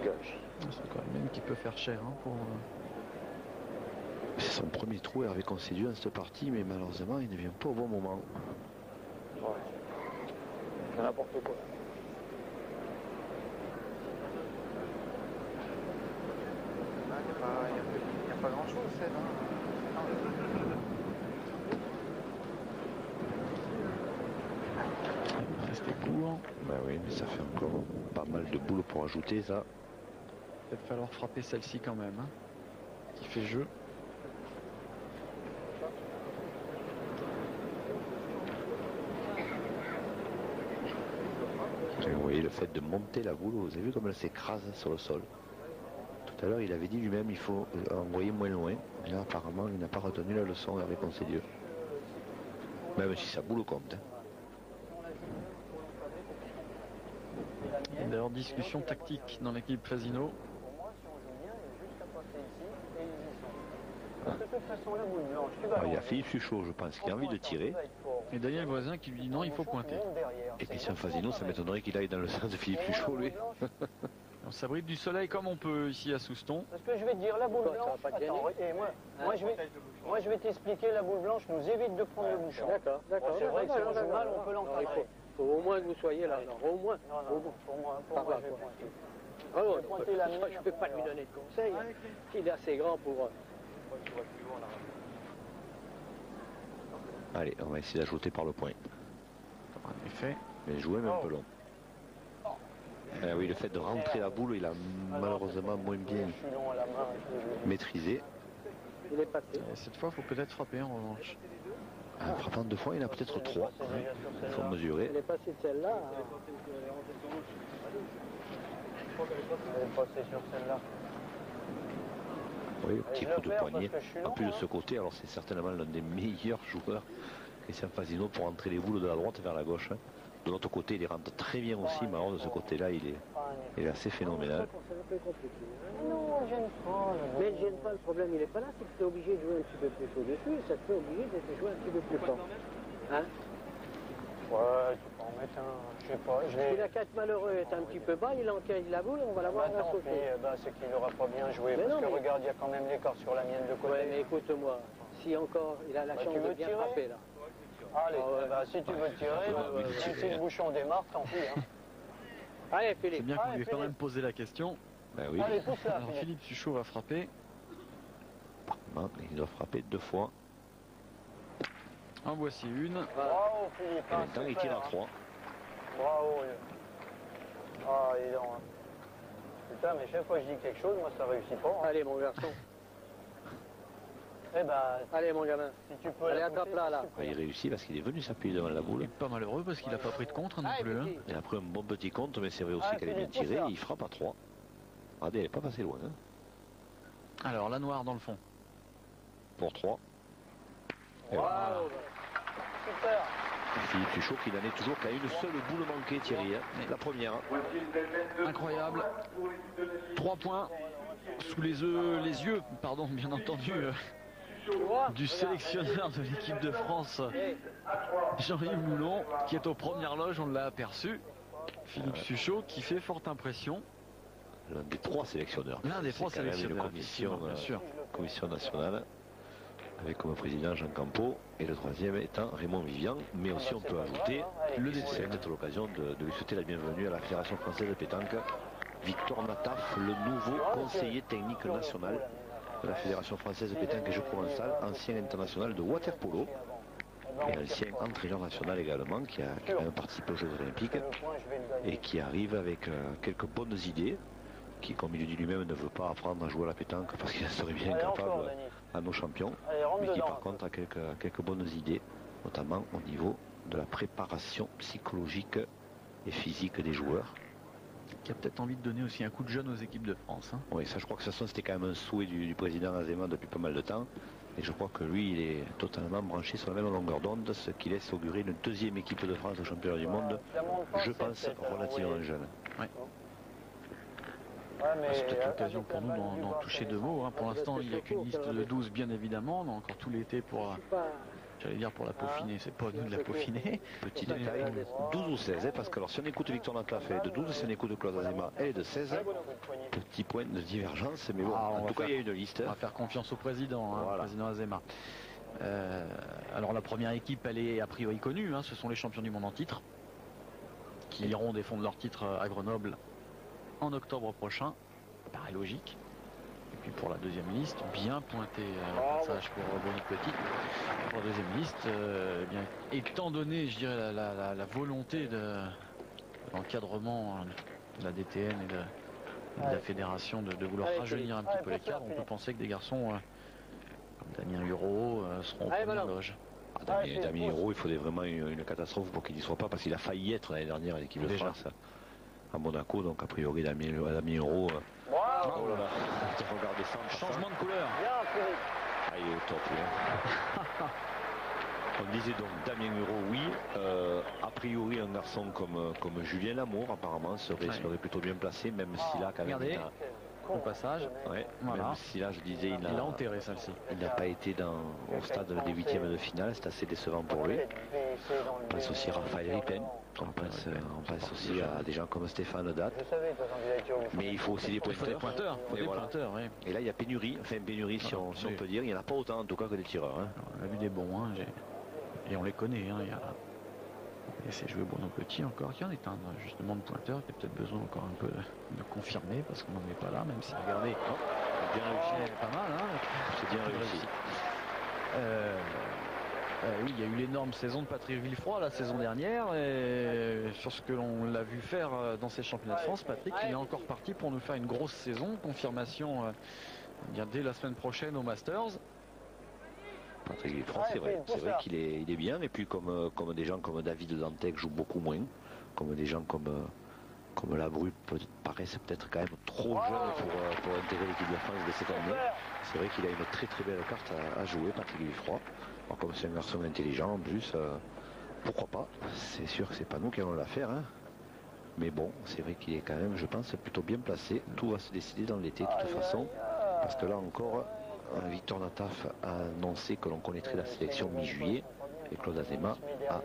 Speaker 4: C'est quand même qui peut faire cher hein, pour...
Speaker 5: C'est son premier trou, Hervé Concedieux, dans cette partie, mais malheureusement, il ne vient pas au bon moment.
Speaker 3: Ouais. C'est n'importe quoi.
Speaker 10: Il n'y a pas grand-chose, Seb.
Speaker 4: Rester court.
Speaker 5: Ben oui, mais ça fait encore pas mal de boulot pour ajouter ça.
Speaker 4: Il va falloir frapper celle-ci quand même, hein, qui fait jeu.
Speaker 5: Et vous voyez le fait de monter la boule, vous avez vu comme elle s'écrase sur le sol. Tout à l'heure, il avait dit lui-même il faut envoyer moins loin. Et là, apparemment, il n'a pas retenu la leçon avec Concedieux. Même si sa boule compte. Hein.
Speaker 4: D'ailleurs, discussion tactique dans l'équipe Fasino.
Speaker 7: Pour moi, si on joue bien, il y a juste à passer ici et ils y sont. Parce que de toute façon, la boule blanche, tu vas
Speaker 5: Alors, il y a Philippe Suchot, je pense, qui a envie de tirer.
Speaker 4: Et Daniel Voisin qui lui dit non, il faut pointer.
Speaker 5: Et Christian Fasino, ça m'étonnerait qu'il aille dans le sens de Philippe Suchot, lui.
Speaker 4: On s'abrite du soleil comme on peut ici à Souston.
Speaker 7: Parce que je vais te dire, la boule blanche, attends, et moi je vais t'expliquer, la boule blanche nous évite de prendre le bouchon.
Speaker 6: D'accord.
Speaker 7: C'est vrai que si on joue mal, on peut l'encadrer.
Speaker 6: Faut au moins que vous soyez là. Alors, au moins.
Speaker 7: Non, non, pour moi, je vais pointer.
Speaker 6: Ah non,
Speaker 7: Je vais pointer la mienne,
Speaker 6: je ne peux pas lui donner de conseils. Il est assez grand pour...
Speaker 5: Allez, on va essayer d'ajouter par le point.
Speaker 4: En effet.
Speaker 5: Mais jouer même un peu long. Oui, le fait de rentrer la boule, il a malheureusement moins bien maîtrisé.
Speaker 6: Il est passé.
Speaker 4: Et cette fois, il faut peut-être frapper en revanche.
Speaker 5: En frappant 2 fois, il en a peut-être 3. Il faut mesurer.
Speaker 6: Il est passé de celle-là.
Speaker 7: Elle est passée sur celle-là.
Speaker 5: Oui, petit coup de poignet. En plus de ce côté, alors c'est certainement l'un des meilleurs joueurs, Christian Fasino, pour entrer les boules de la droite vers la gauche. De l'autre côté, il les rentre très bien aussi, mais alors de ce côté-là, il est assez phénoménal.
Speaker 6: C'est un peu compliqué. Non, je gêne pas. Mais je gêne pas, le problème, il n'est pas là, c'est que tu es obligé de jouer un petit peu plus au-dessus, et ça te fait obligé de jouer un petit peu plus fort. Hein?
Speaker 7: Ouais, tu peux en mettre un, je sais pas.
Speaker 6: Si la 4 malheureux est un petit peu bas, il encaisse la boule, on va l'avoir à
Speaker 7: tant pis, c'est qu'il n'aura pas bien joué.
Speaker 6: Mais
Speaker 7: parce
Speaker 6: non,
Speaker 7: que
Speaker 6: mais...
Speaker 7: regarde, il y a quand même l'écart sur la mienne de côté.
Speaker 6: Ouais, mais écoute-moi, si encore il a la chance de bien frapper là.
Speaker 7: Allez, si tu veux tirer, si le bouchon démarre, tant pis. Hein.
Speaker 6: Allez, Philippe.
Speaker 4: C'est bien qu'on lui ait quand même posé la question.
Speaker 5: Ben oui.
Speaker 7: Allez, pousse là,
Speaker 4: Alors Philippe Suchot va frapper.
Speaker 5: Non, il doit frapper 2 fois.
Speaker 4: En voici une.
Speaker 7: Bravo Philippe.
Speaker 5: Et maintenant, il tire à 3.
Speaker 7: Bravo. Ah, il est dans. Putain, mais chaque fois que je dis quelque chose, moi ça réussit pas. Hein.
Speaker 6: Allez, mon garçon.
Speaker 7: Eh ben,
Speaker 6: allez, mon gamin.
Speaker 7: Si tu peux.
Speaker 6: Allez, attrape là.
Speaker 5: Il réussit parce qu'il est venu s'appuyer devant la boule.
Speaker 4: Il est pas malheureux parce qu'il n'a pas pris de contre non plus. Hein.
Speaker 5: Il a pris un bon petit compte, mais c'est vrai aussi qu'elle est bien tirée. Il frappe à 3. Regardez, elle n'est pas passée loin. Hein.
Speaker 4: Alors, la noire dans le fond.
Speaker 5: Pour 3.
Speaker 7: Et voilà. Super.
Speaker 5: Philippe Suchot qui n'en est toujours qu'à une seule boule manquée, Thierry. Hein. La première.
Speaker 4: Incroyable. 3 points sous les yeux, pardon, bien entendu, du sélectionneur de l'équipe de France, Jean-Yves Moulon, qui est aux premières loges, on l'a aperçu. Philippe Suchot qui fait forte impression.
Speaker 5: L'un des 3 sélectionneurs.
Speaker 4: L'un des 3 sélectionneurs,
Speaker 5: commission nationale, avec comme président Jean Campeau, et le 3e étant Raymond Vivian. Mais aussi on peut ajouter, c'est peut-être l'occasion de lui souhaiter la bienvenue à la Fédération française de pétanque, Victor Nataf, le nouveau conseiller technique national de la Fédération française de pétanque et jeux provençal, ancien international de waterpolo et ancien entraîneur national également, qui a quand même participé aux Jeux Olympiques et qui arrive avec quelques bonnes idées, qui, comme il le dit lui-même, ne veut pas apprendre à jouer à la pétanque parce qu'il serait bien capable à nos champions, mais qui par contre a quelques bonnes idées, notamment au niveau de la préparation psychologique et physique des joueurs.
Speaker 4: Qui a peut-être envie de donner aussi un coup de jeune aux équipes de France. Hein.
Speaker 5: Oui, ça je crois que c'était quand même un souhait du président Azema depuis pas mal de temps. Et je crois que lui, il est totalement branché sur la même longueur d'onde, ce qui laisse augurer une 2e équipe de France au championnat du monde, je pense, relativement jeune.
Speaker 4: Ouais. C'est peut-être l'occasion pour nous d'en toucher 2 mots. Hein. Pour l'instant, il n'y a qu'une liste de 12, bien évidemment. On a encore tout l'été pour... J'allais dire pour la peaufiner, c'est pas nous de la peaufiner.
Speaker 5: Petit détail, 12 ou 16, hein, parce que alors, si on écoute Victor Nataf, elle est de 12, si on écoute Claude Azema, elle est de 16. Petit point de divergence, mais bon, en tout cas, il y a une liste.
Speaker 4: On va faire confiance au président, hein, voilà. Président Azema. Alors la première équipe, elle est a priori connue, hein, ce sont les champions du monde en titre, qui iront défendre leur titre à Grenoble en octobre prochain, ça paraît logique. Et puis pour la 2e liste, bien pointé passage pour Bruno Petit. Pour la 2e liste, bien, étant donné, je dirais, la volonté de l'encadrement de la DTN et de la fédération de vouloir rajeunir un petit peu l'écart, on peut penser que des garçons comme Damien Hureau seront au premier loge.
Speaker 5: Damien Hureau, il faudrait vraiment une catastrophe pour qu'il n'y soit pas, parce qu'il a failli être l'année dernière à l'équipe de France à Monaco, donc a priori Damien Hureau. Oh là là, regardez ça.
Speaker 4: Changement de couleur.
Speaker 5: Ah, il est au top. Hein. On disait donc Damien Hureau, oui. A priori, un garçon comme Julien Lamour, apparemment, serait plutôt bien placé, même si là, quand même.
Speaker 4: Regardez, au passage.
Speaker 5: Ouais,
Speaker 4: voilà.
Speaker 5: Même si là, je disais, il
Speaker 4: a enterré celle-ci.
Speaker 5: Il n'a pas été au stade des 8e de finale, c'est assez décevant pour lui. On pense aussi à Raphaël Ripen. On pense aussi à des gens comme Stéphane Date. Mais il faut aussi des pointeurs.
Speaker 4: Oui.
Speaker 5: Et là, il y a pénurie, si on peut dire. Il n'y en a pas autant, en tout cas, que des tireurs. Hein.
Speaker 4: On a vu des bons, hein, et on les connaît. Hein. Et c'est joué Bruno Petit encore, qui en est un justement de pointeur, qui a peut-être besoin encore un peu de confirmer, parce qu'on n'en est pas là, même si regardez, bien réussi, pas mal, hein,
Speaker 5: c'est bien réussi.
Speaker 4: Oui, il y a eu l'énorme saison de Patrick Villefroy la saison dernière, et sur ce que l'on l'a vu faire dans ces championnats de France, Patrick, il est encore parti pour nous faire une grosse saison, confirmation bien dès la semaine prochaine au Masters.
Speaker 5: Patrick Villefroy, c'est vrai qu'il est bien, et puis comme des gens comme David Dantec jouent beaucoup moins, comme des gens comme Labru paraissent peut-être quand même trop jeunes pour intégrer l'équipe de France de cette année. C'est vrai qu'il a une très très belle carte à jouer, Patrick Villefroy. Alors, comme c'est un garçon intelligent en plus, pourquoi pas. C'est sûr que c'est pas nous qui allons la faire, hein. Mais bon, c'est vrai qu'il est quand même, je pense, plutôt bien placé. Tout va se décider dans l'été de toute façon, parce que là encore, Victor Nataf a annoncé que l'on connaîtrait la sélection mi-juillet, et Claude Azema a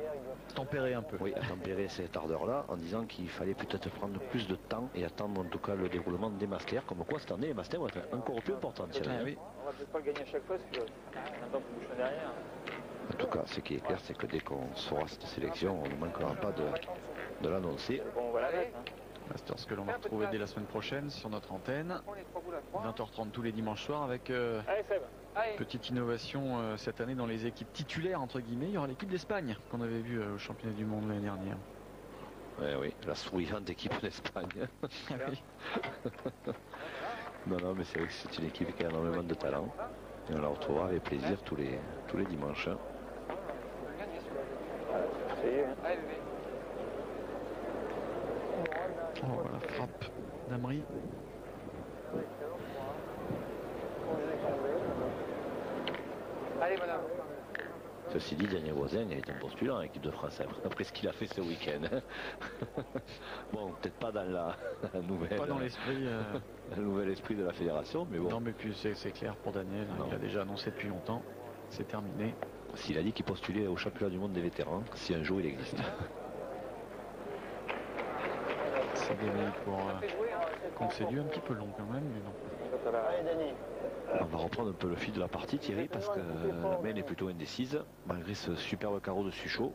Speaker 4: tempéré un peu.
Speaker 5: Oui, a tempéré cette ardeur-là en disant qu'il fallait peut-être prendre plus de temps et attendre en tout cas le déroulement des masters. Comme quoi cette année les masters vont être encore plus importants.
Speaker 3: Oui. On va peut-être pas gagner à chaque fois parce que on a pas bouchon derrière.
Speaker 5: En tout cas, ce qui est clair, c'est que dès qu'on saura cette sélection, on ne manquera pas de l'annoncer.
Speaker 3: Bon, on va la mettre.
Speaker 4: Masters que l'on va retrouver dès la semaine prochaine sur notre antenne. 20h30 tous les dimanches soirs avec petite innovation cette année dans les équipes titulaires entre guillemets. Il y aura l'équipe d'Espagne qu'on avait vu au championnat du monde l'année dernière.
Speaker 5: Oui, la souriante équipe d'Espagne. Non, mais c'est vrai que c'est une équipe qui a énormément de talent. Et on la retrouvera avec plaisir tous les dimanches.
Speaker 4: Oh, la frappe d'Amri.
Speaker 10: Allez, madame.
Speaker 5: Ceci dit, Daniel Voisin est un postulant en équipe de France après ce qu'il a fait ce week-end. Bon, peut-être pas dans la nouvelle.
Speaker 4: Pas dans l'esprit.
Speaker 5: Le nouvel esprit de la fédération, mais bon.
Speaker 4: Non, mais puis c'est clair pour Daniel. Il a déjà annoncé depuis longtemps. C'est terminé.
Speaker 5: S'il a dit qu'il postulait au championnat du monde des vétérans, si un jour il existe.
Speaker 4: C'est gagné pour Concédu, un petit peu long quand même, mais non.
Speaker 5: On va reprendre un peu le fil de la partie, Thierry, parce que la main est plutôt indécise, malgré ce superbe carreau de Suchot.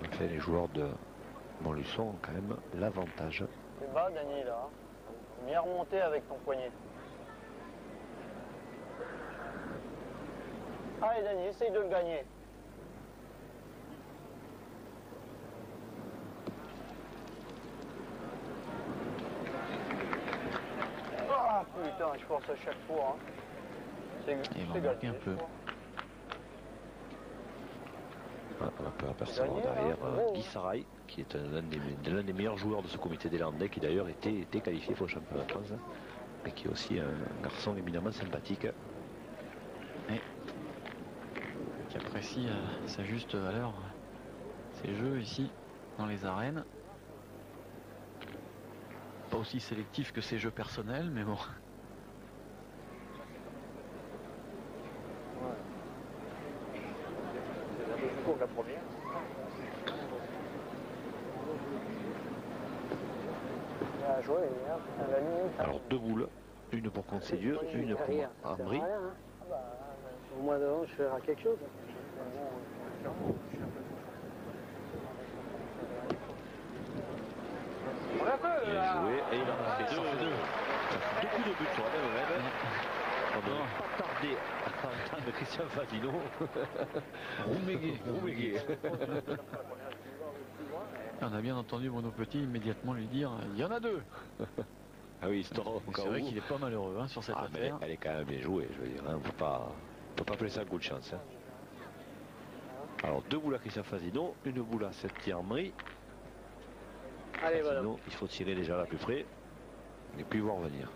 Speaker 5: En fait, les joueurs de Montluçon ont quand même l'avantage.
Speaker 7: C'est bas, Dany, là. Bien remonté avec ton poignet. Allez, Dany, essaye de le gagner. Ah putain, je force à chaque fois. Hein.
Speaker 4: Il va marquer un peu.
Speaker 5: On peut apercevoir derrière Guy Sarai, qui est l'un des meilleurs joueurs de ce comité des Landais, qui d'ailleurs était qualifié pour le championnat de France, et qui est aussi un garçon éminemment sympathique.
Speaker 4: Et qui apprécie à sa juste valeur ses jeux ici dans les arènes. Pas aussi sélectif que ses jeux personnels, mais bon.
Speaker 3: La première.
Speaker 5: Alors deux boules, une pour Concédieu, une pour Ambry.
Speaker 6: Au mois d'avant, je ferai quelque chose.
Speaker 5: Bien joué, et il en a fait deux. Deux coups de but sur la même rêve. On n'a pas tardé à entendre Christian Fasino. Roumégué.
Speaker 4: On a bien entendu Bruno Petit immédiatement lui dire il y en a deux.
Speaker 5: Ah oui, c'est
Speaker 4: vrai qu'il est pas malheureux hein, sur cette affaire.
Speaker 5: Elle est quand même bien jouée, je veux dire. Hein, on peut pas appeler ça un coup de chance. Hein. Alors deux boules à Christian Fasino, une boule à Septier Ambry.
Speaker 6: Allez, voilà.
Speaker 5: Sinon, il faut tirer déjà là plus près et puis voir venir.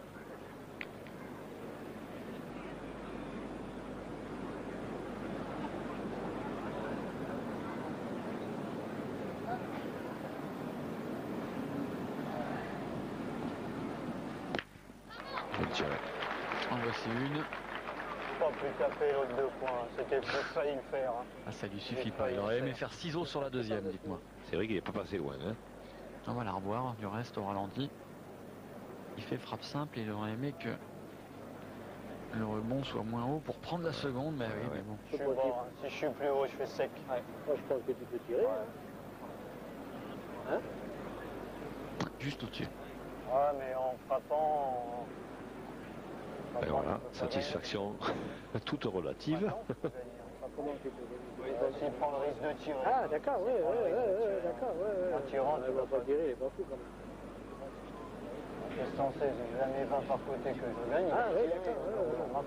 Speaker 4: En voici une.
Speaker 7: Pas plus taper l'autre 2 points, c'était plus failli le faire. Hein.
Speaker 4: Ah, ça lui suffit pas. Il aurait aimé faire ciseaux sur la deuxième, dites-moi.
Speaker 5: C'est vrai qu'il n'est pas passé loin. Hein.
Speaker 4: On va la revoir du reste au ralenti. Il fait frappe simple et il aurait aimé que le rebond soit moins haut pour prendre la seconde, mais oui, mais bon.
Speaker 7: Je suis bon, hein. Si je suis plus haut, je fais sec.
Speaker 6: Ouais. Moi, je pense que tu peux tirer. Hein?
Speaker 4: Juste au-dessus.
Speaker 7: Ouais, mais en frappant...
Speaker 5: Et voilà, satisfaction toute relative.
Speaker 6: Comment tu peux gagner?
Speaker 7: S'il prend le risque de tirer.
Speaker 6: Ah, d'accord, oui, d'accord, ouais.
Speaker 7: En tirant, tu
Speaker 6: vas pas tirer, il est pas fou quand même.
Speaker 7: Qu'est-ce qu'on sait, j'ai jamais 20 par côté que je gagne.
Speaker 6: Ah, oui, d'accord,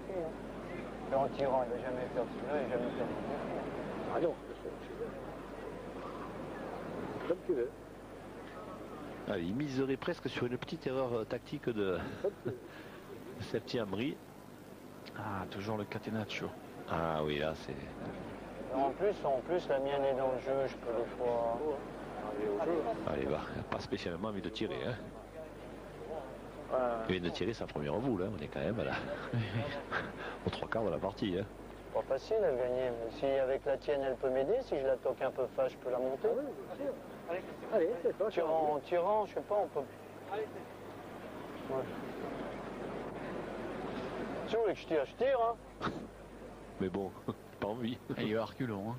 Speaker 7: Et en tirant, il va jamais faire celui-là, il va jamais faire celui-là.
Speaker 6: Ah non, comme tu veux.
Speaker 5: Ah, il miserait presque sur une petite erreur tactique de Septième Amri.
Speaker 4: Ah, toujours le catenaccio.
Speaker 5: Ah oui, là c'est...
Speaker 7: En plus, la mienne est dans le jeu, je peux des fois...
Speaker 5: Allez, va, pas spécialement envie de tirer. Hein. Il vient de tirer sa première boule, hein. On est quand même là, aux 3/4 de la partie. Hein.
Speaker 7: Pas facile à gagner, mais si avec la tienne elle peut m'aider, si je la toque un peu fâche, je peux la monter.
Speaker 6: Oui, bien sûr. Allez, c'est toi.
Speaker 7: En tirant, je sais pas, on peut... Ouais. Si vous voulez que je tire, hein.
Speaker 5: Mais bon, pas envie.
Speaker 4: Et il est à reculons, hein.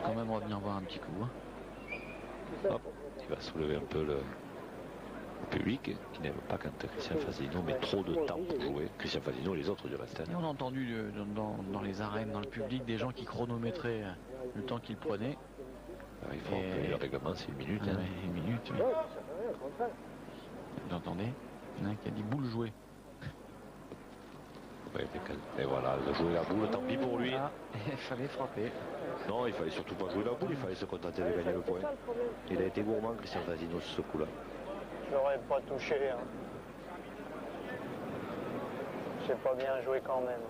Speaker 4: Quand même revenir voir un petit coup. Hein.
Speaker 5: Hop, il va soulever un peu le public qui n'aime pas quand Christian Fasino met trop de temps pour jouer. Christian Fasino et les autres du reste.
Speaker 4: Et on a entendu dans les arènes, dans le public, des gens qui chronométraient le temps qu'ils prenaient.
Speaker 5: Alors, il faut le règlement, c'est 1 minute. Hein.
Speaker 4: Une minute, oui. Vous entendez? Il y en a qui a dit boule jouée.
Speaker 5: Ouais, et voilà, il a joué la boule, tant pis pour lui.
Speaker 4: Ah, il fallait frapper.
Speaker 5: Non, il fallait surtout pas jouer la boule, il fallait se contenter de gagner le point. Il a été gourmand, Christian Fasino, sur ce coup-là.
Speaker 7: Je l'aurais pas touché. Hein. J'ai pas bien joué quand même.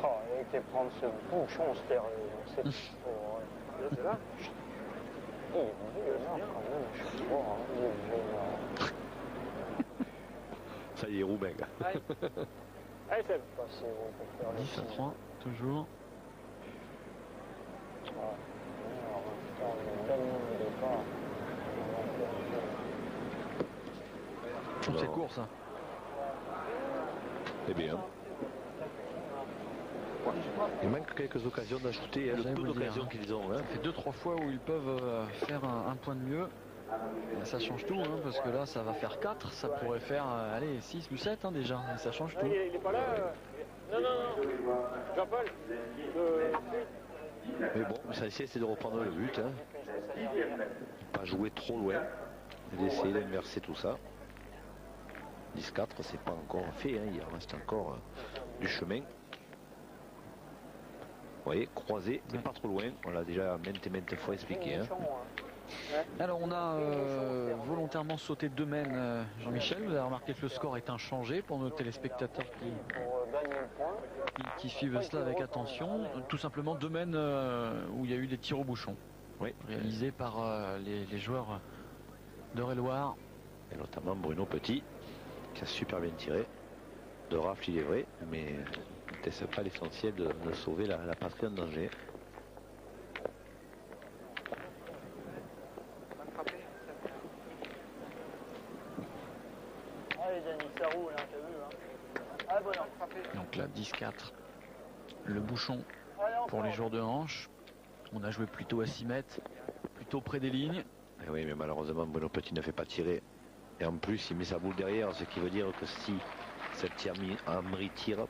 Speaker 7: Oh, il a été prendre ce bouchon stérile. C'est trop. C'est là. Il est violent quand même, je sais pas. Hein. Il est violent.
Speaker 5: Ça y est, Roubaix.
Speaker 6: Allez, c'est
Speaker 7: passé pour faire
Speaker 4: 10-3, toujours. C'est court ça.
Speaker 5: Eh bien. Il manque quelques occasions d'ajouter, le peu d'occasions qu'ils ont. Hein.
Speaker 4: Ça fait 2-3 fois où ils peuvent faire un point de mieux. Et ça change tout, hein, parce que là ça va faire 4, ça pourrait faire allez, 6 ou 7 hein, déjà, et ça change tout.
Speaker 6: Il est pas là. Non. Jean-Paul.
Speaker 5: Mais bon, l'essentiel c'est de reprendre le but. Hein. Pas jouer trop loin. D'essayer d'inverser tout ça. 10-4, c'est pas encore fait, hein. Il reste encore du chemin. Vous voyez, croisé, mais pas trop loin. On l'a déjà maintes fois expliqué. Hein.
Speaker 4: Alors on a volontairement sauté 2 mènes, Jean-Michel. Vous avez remarqué que le score est inchangé pour nos téléspectateurs qui suivent cela avec attention. Tout simplement 2 mènes où il y a eu des tirs au bouchon, réalisés par les joueurs d'Eure-et-Loir.
Speaker 5: Et notamment Bruno Petit, qui a super bien tiré. De rafle, il est vrai, mais c'est pas l'essentiel de sauver la patrie en danger.
Speaker 7: Allez, Denis, ça roule, hein, t'as vu, hein. Ah, bon,
Speaker 4: donc là, 10-4. Le bouchon pour les joueurs de hanche. On a joué plutôt à 6 mètres, plutôt près des lignes.
Speaker 5: Et oui, mais malheureusement, Bruno Petit ne fait pas tirer. Et en plus, il met sa boule derrière, ce qui veut dire que si Septième Amri tire,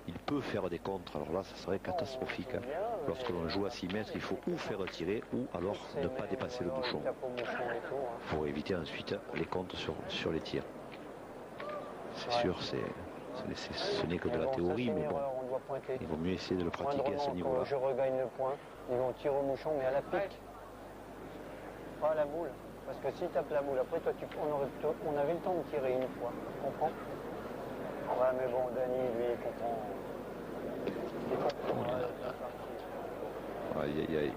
Speaker 5: il peut faire des contres. Alors là, ça serait catastrophique. Hein. Lorsque l'on joue à 6 mètres, il faut ou faire tirer ou alors ne pas dépasser le bouchon pour éviter ensuite les contres sur les tirs. C'est sûr, ce n'est que de la théorie, mais bon, il vaut mieux essayer de le pratiquer à ce niveau-là.
Speaker 7: Je regagne le point, ils vont tirer au bouchon, mais à la pique, pas à la boule. Parce que si tu tapes la boule, après toi, on avait le temps de tirer une fois, tu comprends? Ouais, mais bon, Dany, lui, il comprend.
Speaker 5: Aïe, aïe, aïe.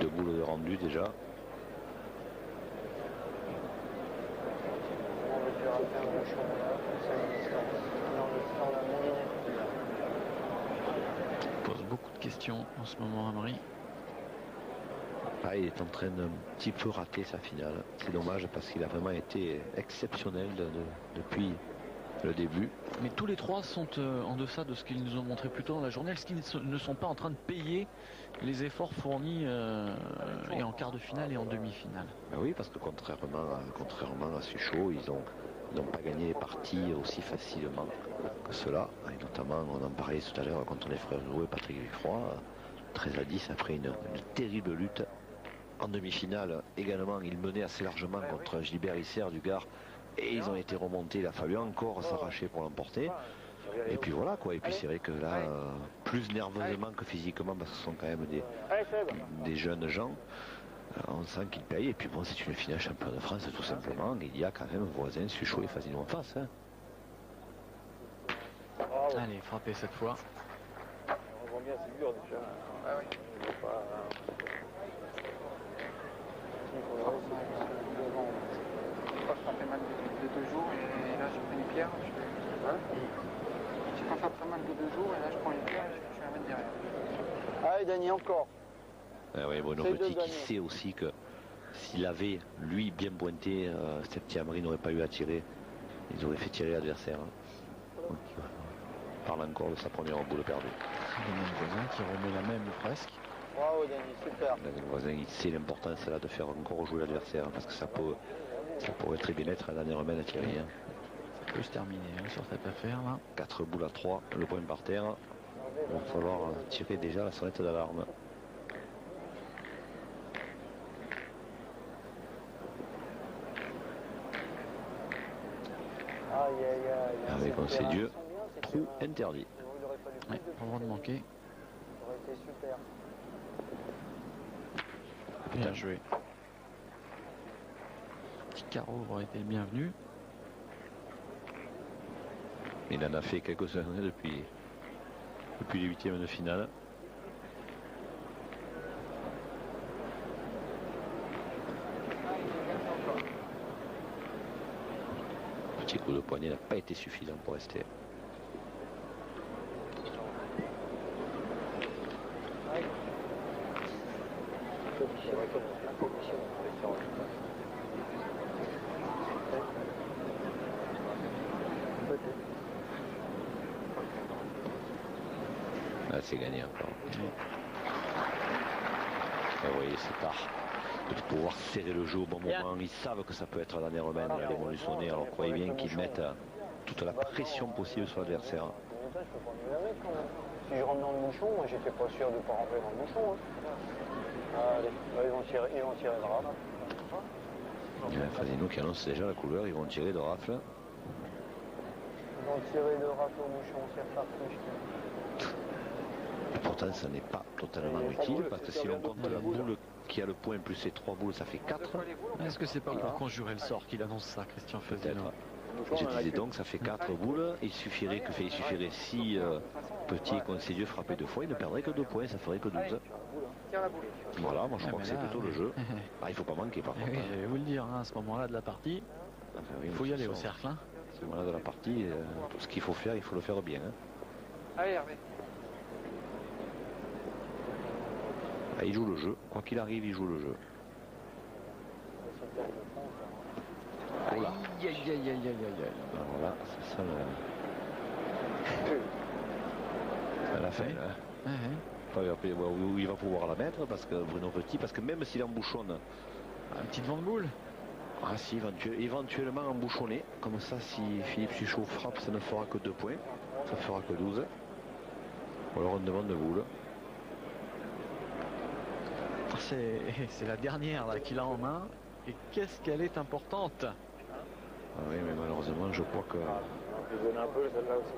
Speaker 5: 2 boules de rendu déjà.
Speaker 4: Il pose beaucoup de questions en ce moment, Amri.
Speaker 5: Ah, il est en train d'un petit peu rater sa finale. C'est dommage parce qu'il a vraiment été exceptionnel depuis le début.
Speaker 4: Mais tous les trois sont en deçà de ce qu'ils nous ont montré plus tôt dans la journée. Est-ce qu'ils ne sont pas en train de payer les efforts fournis et en quart de finale et en demi-finale?
Speaker 5: Ben oui, parce que contrairement à Suchot, ils n'ont pas gagné les parties aussi facilement que cela. Et notamment, on en parlait tout à l'heure contre les frères Jouet et Patrick Viffroy, 13-10 après une terrible lutte. En demi-finale, également, ils menaient assez largement contre Gilbert Isser du Gard. Et ils ont été remontés, il a fallu encore s'arracher pour l'emporter. Et puis voilà quoi, et puis c'est vrai que là, plus nerveusement que physiquement, parce que ce sont quand même des jeunes gens, on sent qu'ils payent. Et puis bon, c'est une finale champion de France tout simplement. Il y a quand même voisin Suchot et Fasino en face. Hein.
Speaker 4: Allez, frappez cette fois.
Speaker 3: On voit bien, c'est dur déjà. Ah oui.
Speaker 10: Je frappais mal de 2 jours et là je prends les pierres. J'ai pas frappé mal de 2 jours et là je prends les pierres et je vais la mettre derrière.
Speaker 7: Allez Dany, encore.
Speaker 5: Ah oui, Bruno Petit qui sait aussi que s'il avait lui bien pointé, Septiamri n'aurait pas eu à tirer. Ils auraient fait tirer l'adversaire. Hein. Il parle encore de sa première boule perdue.
Speaker 4: Le voisin qui remet la même presque.
Speaker 7: Bravo Dany, super.
Speaker 5: Le voisin il sait l'importance là de faire encore jouer l'adversaire parce que ça pourrait très bien être la dernière main à Thierry. Hein.
Speaker 4: Ça peut se terminer sur cette affaire là.
Speaker 5: 4 boules à 3, le point par terre. Il va falloir tirer déjà la sonnette d'alarme. Avec un c'est Dieu, trou interdit.
Speaker 4: Ouais, pas le droit de manquer. Bien joué. Petit carreau aurait été le bienvenu.
Speaker 5: Il en a fait quelques-uns depuis les huitièmes de finale. Petit coup de poignet n'a pas été suffisant pour rester. Là, c'est gagné encore. Vous voyez, c'est tard. De pouvoir serrer le jeu au bon moment. Ils savent que ça peut être la dernière main. Ils vont lui sonner. Alors croyez bien qu'ils mettent toute la pression possible sur l'adversaire.
Speaker 7: Si je rentre dans le bouchon, moi j'étais pas sûr de ne pas rentrer dans le bouchon. Hein. Allez, là, ils vont tirer le rafle.
Speaker 5: Il y a Fasino qui annonce déjà la couleur, ils vont tirer de rafle.
Speaker 7: Ils vont tirer le rafle au bouchon, c'est reparti.
Speaker 5: Et pourtant ça n'est pas totalement utile parce que si on compte la boule qui a le point plus les 3 boules, ça fait 4.
Speaker 4: Est-ce que c'est pas pour conjurer le sort qu'il annonce ça, Christian Fasino?
Speaker 5: Je disais donc ça fait 4 boules, il suffirait 6 petits concédieux frapper 2 fois, il ne perdrait que 2 points, ça ferait que 12. Voilà, moi je crois que c'est plutôt le jeu. Ah, il faut pas manquer par contre.
Speaker 4: Oui, je vais vous le dire, hein, à ce moment-là de la partie, il faut y aller au cercle. Hein.
Speaker 5: À ce moment-là de la partie, tout ce qu'il faut faire, il faut le faire bien. Hein.
Speaker 10: Allez Hervé.
Speaker 5: Ah, il joue le jeu, quoi qu'il arrive, il joue le jeu.
Speaker 4: Aïe, aïe, aïe, aïe, aïe, aïe.
Speaker 5: Voilà, c'est ça à la fin. Hein. Où il va pouvoir la mettre parce que Bruno Petit, parce que même s'il embouchonne.
Speaker 4: Un petit devant de boule.
Speaker 5: Ah si, éventuellement embouchonné. Comme ça, si Philippe Suchot frappe, ça ne fera que 2 points. Ça fera que 12. Ou alors on demande de boule.
Speaker 4: C'est la dernière là qu'il a en main. Et qu'est-ce qu'elle est importante.
Speaker 5: Ah oui, mais malheureusement, je crois que...
Speaker 3: On va plus donner un peu celle-là aussi.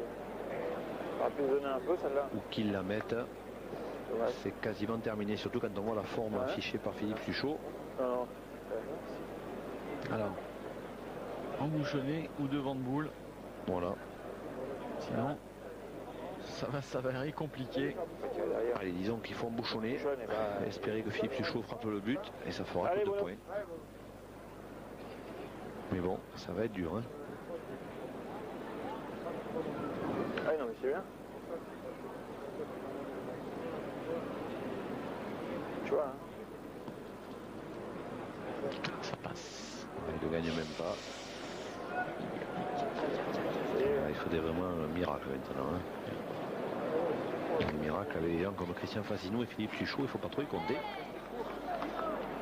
Speaker 3: On va plus donner un peu celle-là.
Speaker 5: Ou qu'il la mette. C'est quasiment terminé, surtout quand on voit la forme affichée par Philippe Suchot.
Speaker 3: Non.
Speaker 4: Alors, embouchonné ou devant de boule.
Speaker 5: Voilà.
Speaker 4: Sinon, ça va s'avérer compliqué.
Speaker 5: Allez, disons qu'il faut embouchonner. Espérer que Philippe Suchot frappe le but et ça fera que 2 points. Mais bon, ça va être dur. Hein.
Speaker 3: Ah non, mais c'est bien. Tu vois, hein.
Speaker 5: c'est vraiment un miracle maintenant. Un miracle avec des gens comme Christian Fassinou et Philippe Suchot, il ne faut pas trop y compter.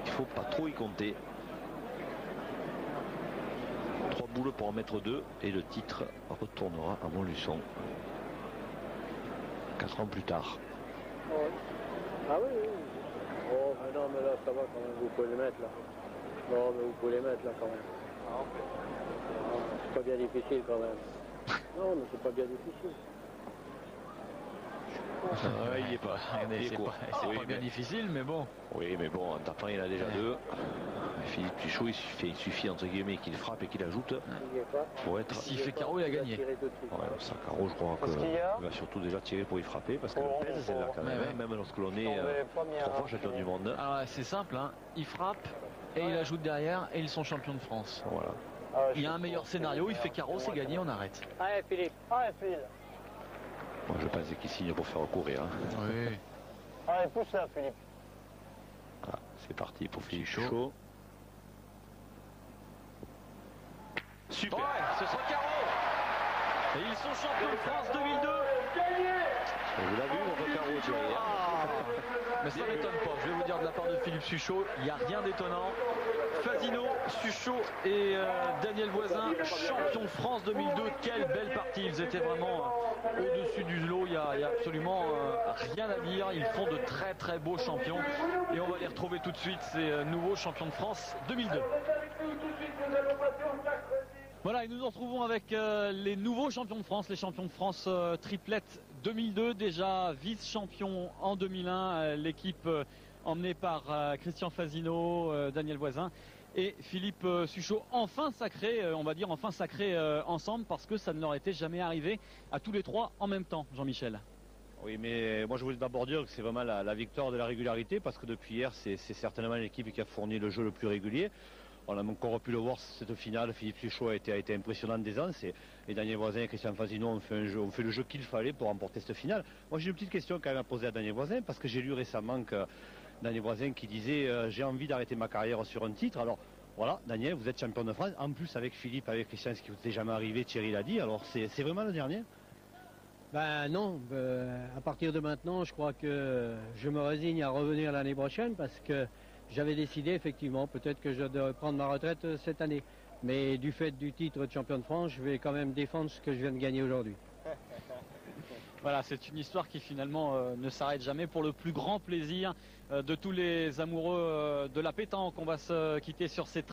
Speaker 5: Il ne faut pas trop y compter. 3 boules pour en mettre 2 et le titre retournera à Montluçon. 4 ans plus tard.
Speaker 6: Ah oui, oui. Oh, mais non, mais là, ça va quand même, vous pouvez les mettre là. Non, mais vous pouvez les mettre là quand même. C'est pas bien difficile quand même. Non, mais c'est pas bien difficile.
Speaker 4: Il n'est pas, c'est pas bien difficile, mais bon.
Speaker 5: Oui, mais bon, en tapant, il a déjà 2. Philippe Pichot, il suffit entre guillemets qu'il frappe et qu'il ajoute pour être.
Speaker 4: S'il fait carreau, il a gagné.
Speaker 5: Ouais, ça, carreau, je crois qu'il va surtout déjà tirer pour y frapper parce que le pèse, c'est là quand même. Même lorsque l'on est 3 fois champion du monde.
Speaker 4: Alors c'est simple, hein. Il frappe et il ajoute derrière et ils sont champions de France.
Speaker 5: Voilà.
Speaker 4: Il y a un meilleur scénario, il fait carreau, c'est gagné, on arrête.
Speaker 6: Allez Philippe, allez Philippe.
Speaker 5: Moi je pensais qu'il signe pour faire courir. Hein.
Speaker 4: Oui.
Speaker 7: Allez, pousse là Philippe.
Speaker 5: Ah, c'est parti pour Philippe Chaud.
Speaker 1: Super. Ouais, ce sera carreau. Et ils sont champions de France 2002.
Speaker 5: Vous l'avez vu votre carreau, Thierry.
Speaker 1: Mais ça m'étonne pas. Je vais vous dire de la part de Philippe Suchot, il n'y a rien d'étonnant. Fasino, Suchot et Daniel Voisin, champion de France 2002. Quelle belle partie. Ils étaient vraiment au-dessus du lot. Il n'y a absolument rien à dire. Ils font de très très beaux champions. Et on va les retrouver tout de suite, ces nouveaux champions de France 2002. Voilà, et nous nous retrouvons avec les nouveaux champions de France, les champions de France triplette 2002, déjà vice-champion en 2001, l'équipe emmenée par Christian Fasino, Daniel Voisin et Philippe Suchot, enfin sacrés, on va dire enfin sacrés ensemble, parce que ça ne leur était jamais arrivé à tous les trois en même temps, Jean-Michel.
Speaker 2: Oui, mais moi je voulais d'abord dire que c'est vraiment la victoire de la régularité, parce que depuis hier, c'est certainement l'équipe qui a fourni le jeu le plus régulier. On a encore pu le voir, cette finale. Philippe Suchot a été impressionnant d'aisance et Daniel Voisin et Christian Fasino ont fait le jeu qu'il fallait pour remporter cette finale. Moi j'ai une petite question quand même à poser à Daniel Voisin, parce que j'ai lu récemment que Daniel Voisin qui disait j'ai envie d'arrêter ma carrière sur un titre. Alors voilà, Daniel, vous êtes champion de France, en plus avec Philippe, avec Christian, ce qui vous était jamais arrivé, Thierry l'a dit, alors c'est vraiment le dernier?
Speaker 6: Ben non, à partir de maintenant, je crois que je me résigne à revenir l'année prochaine, parce que j'avais décidé effectivement peut-être que je devrais prendre ma retraite cette année. Mais du fait du titre de champion de France, je vais quand même défendre ce que je viens de gagner aujourd'hui.
Speaker 1: Voilà, c'est une histoire qui finalement ne s'arrête jamais, pour le plus grand plaisir de tous les amoureux de la pétanque. On va se quitter sur ces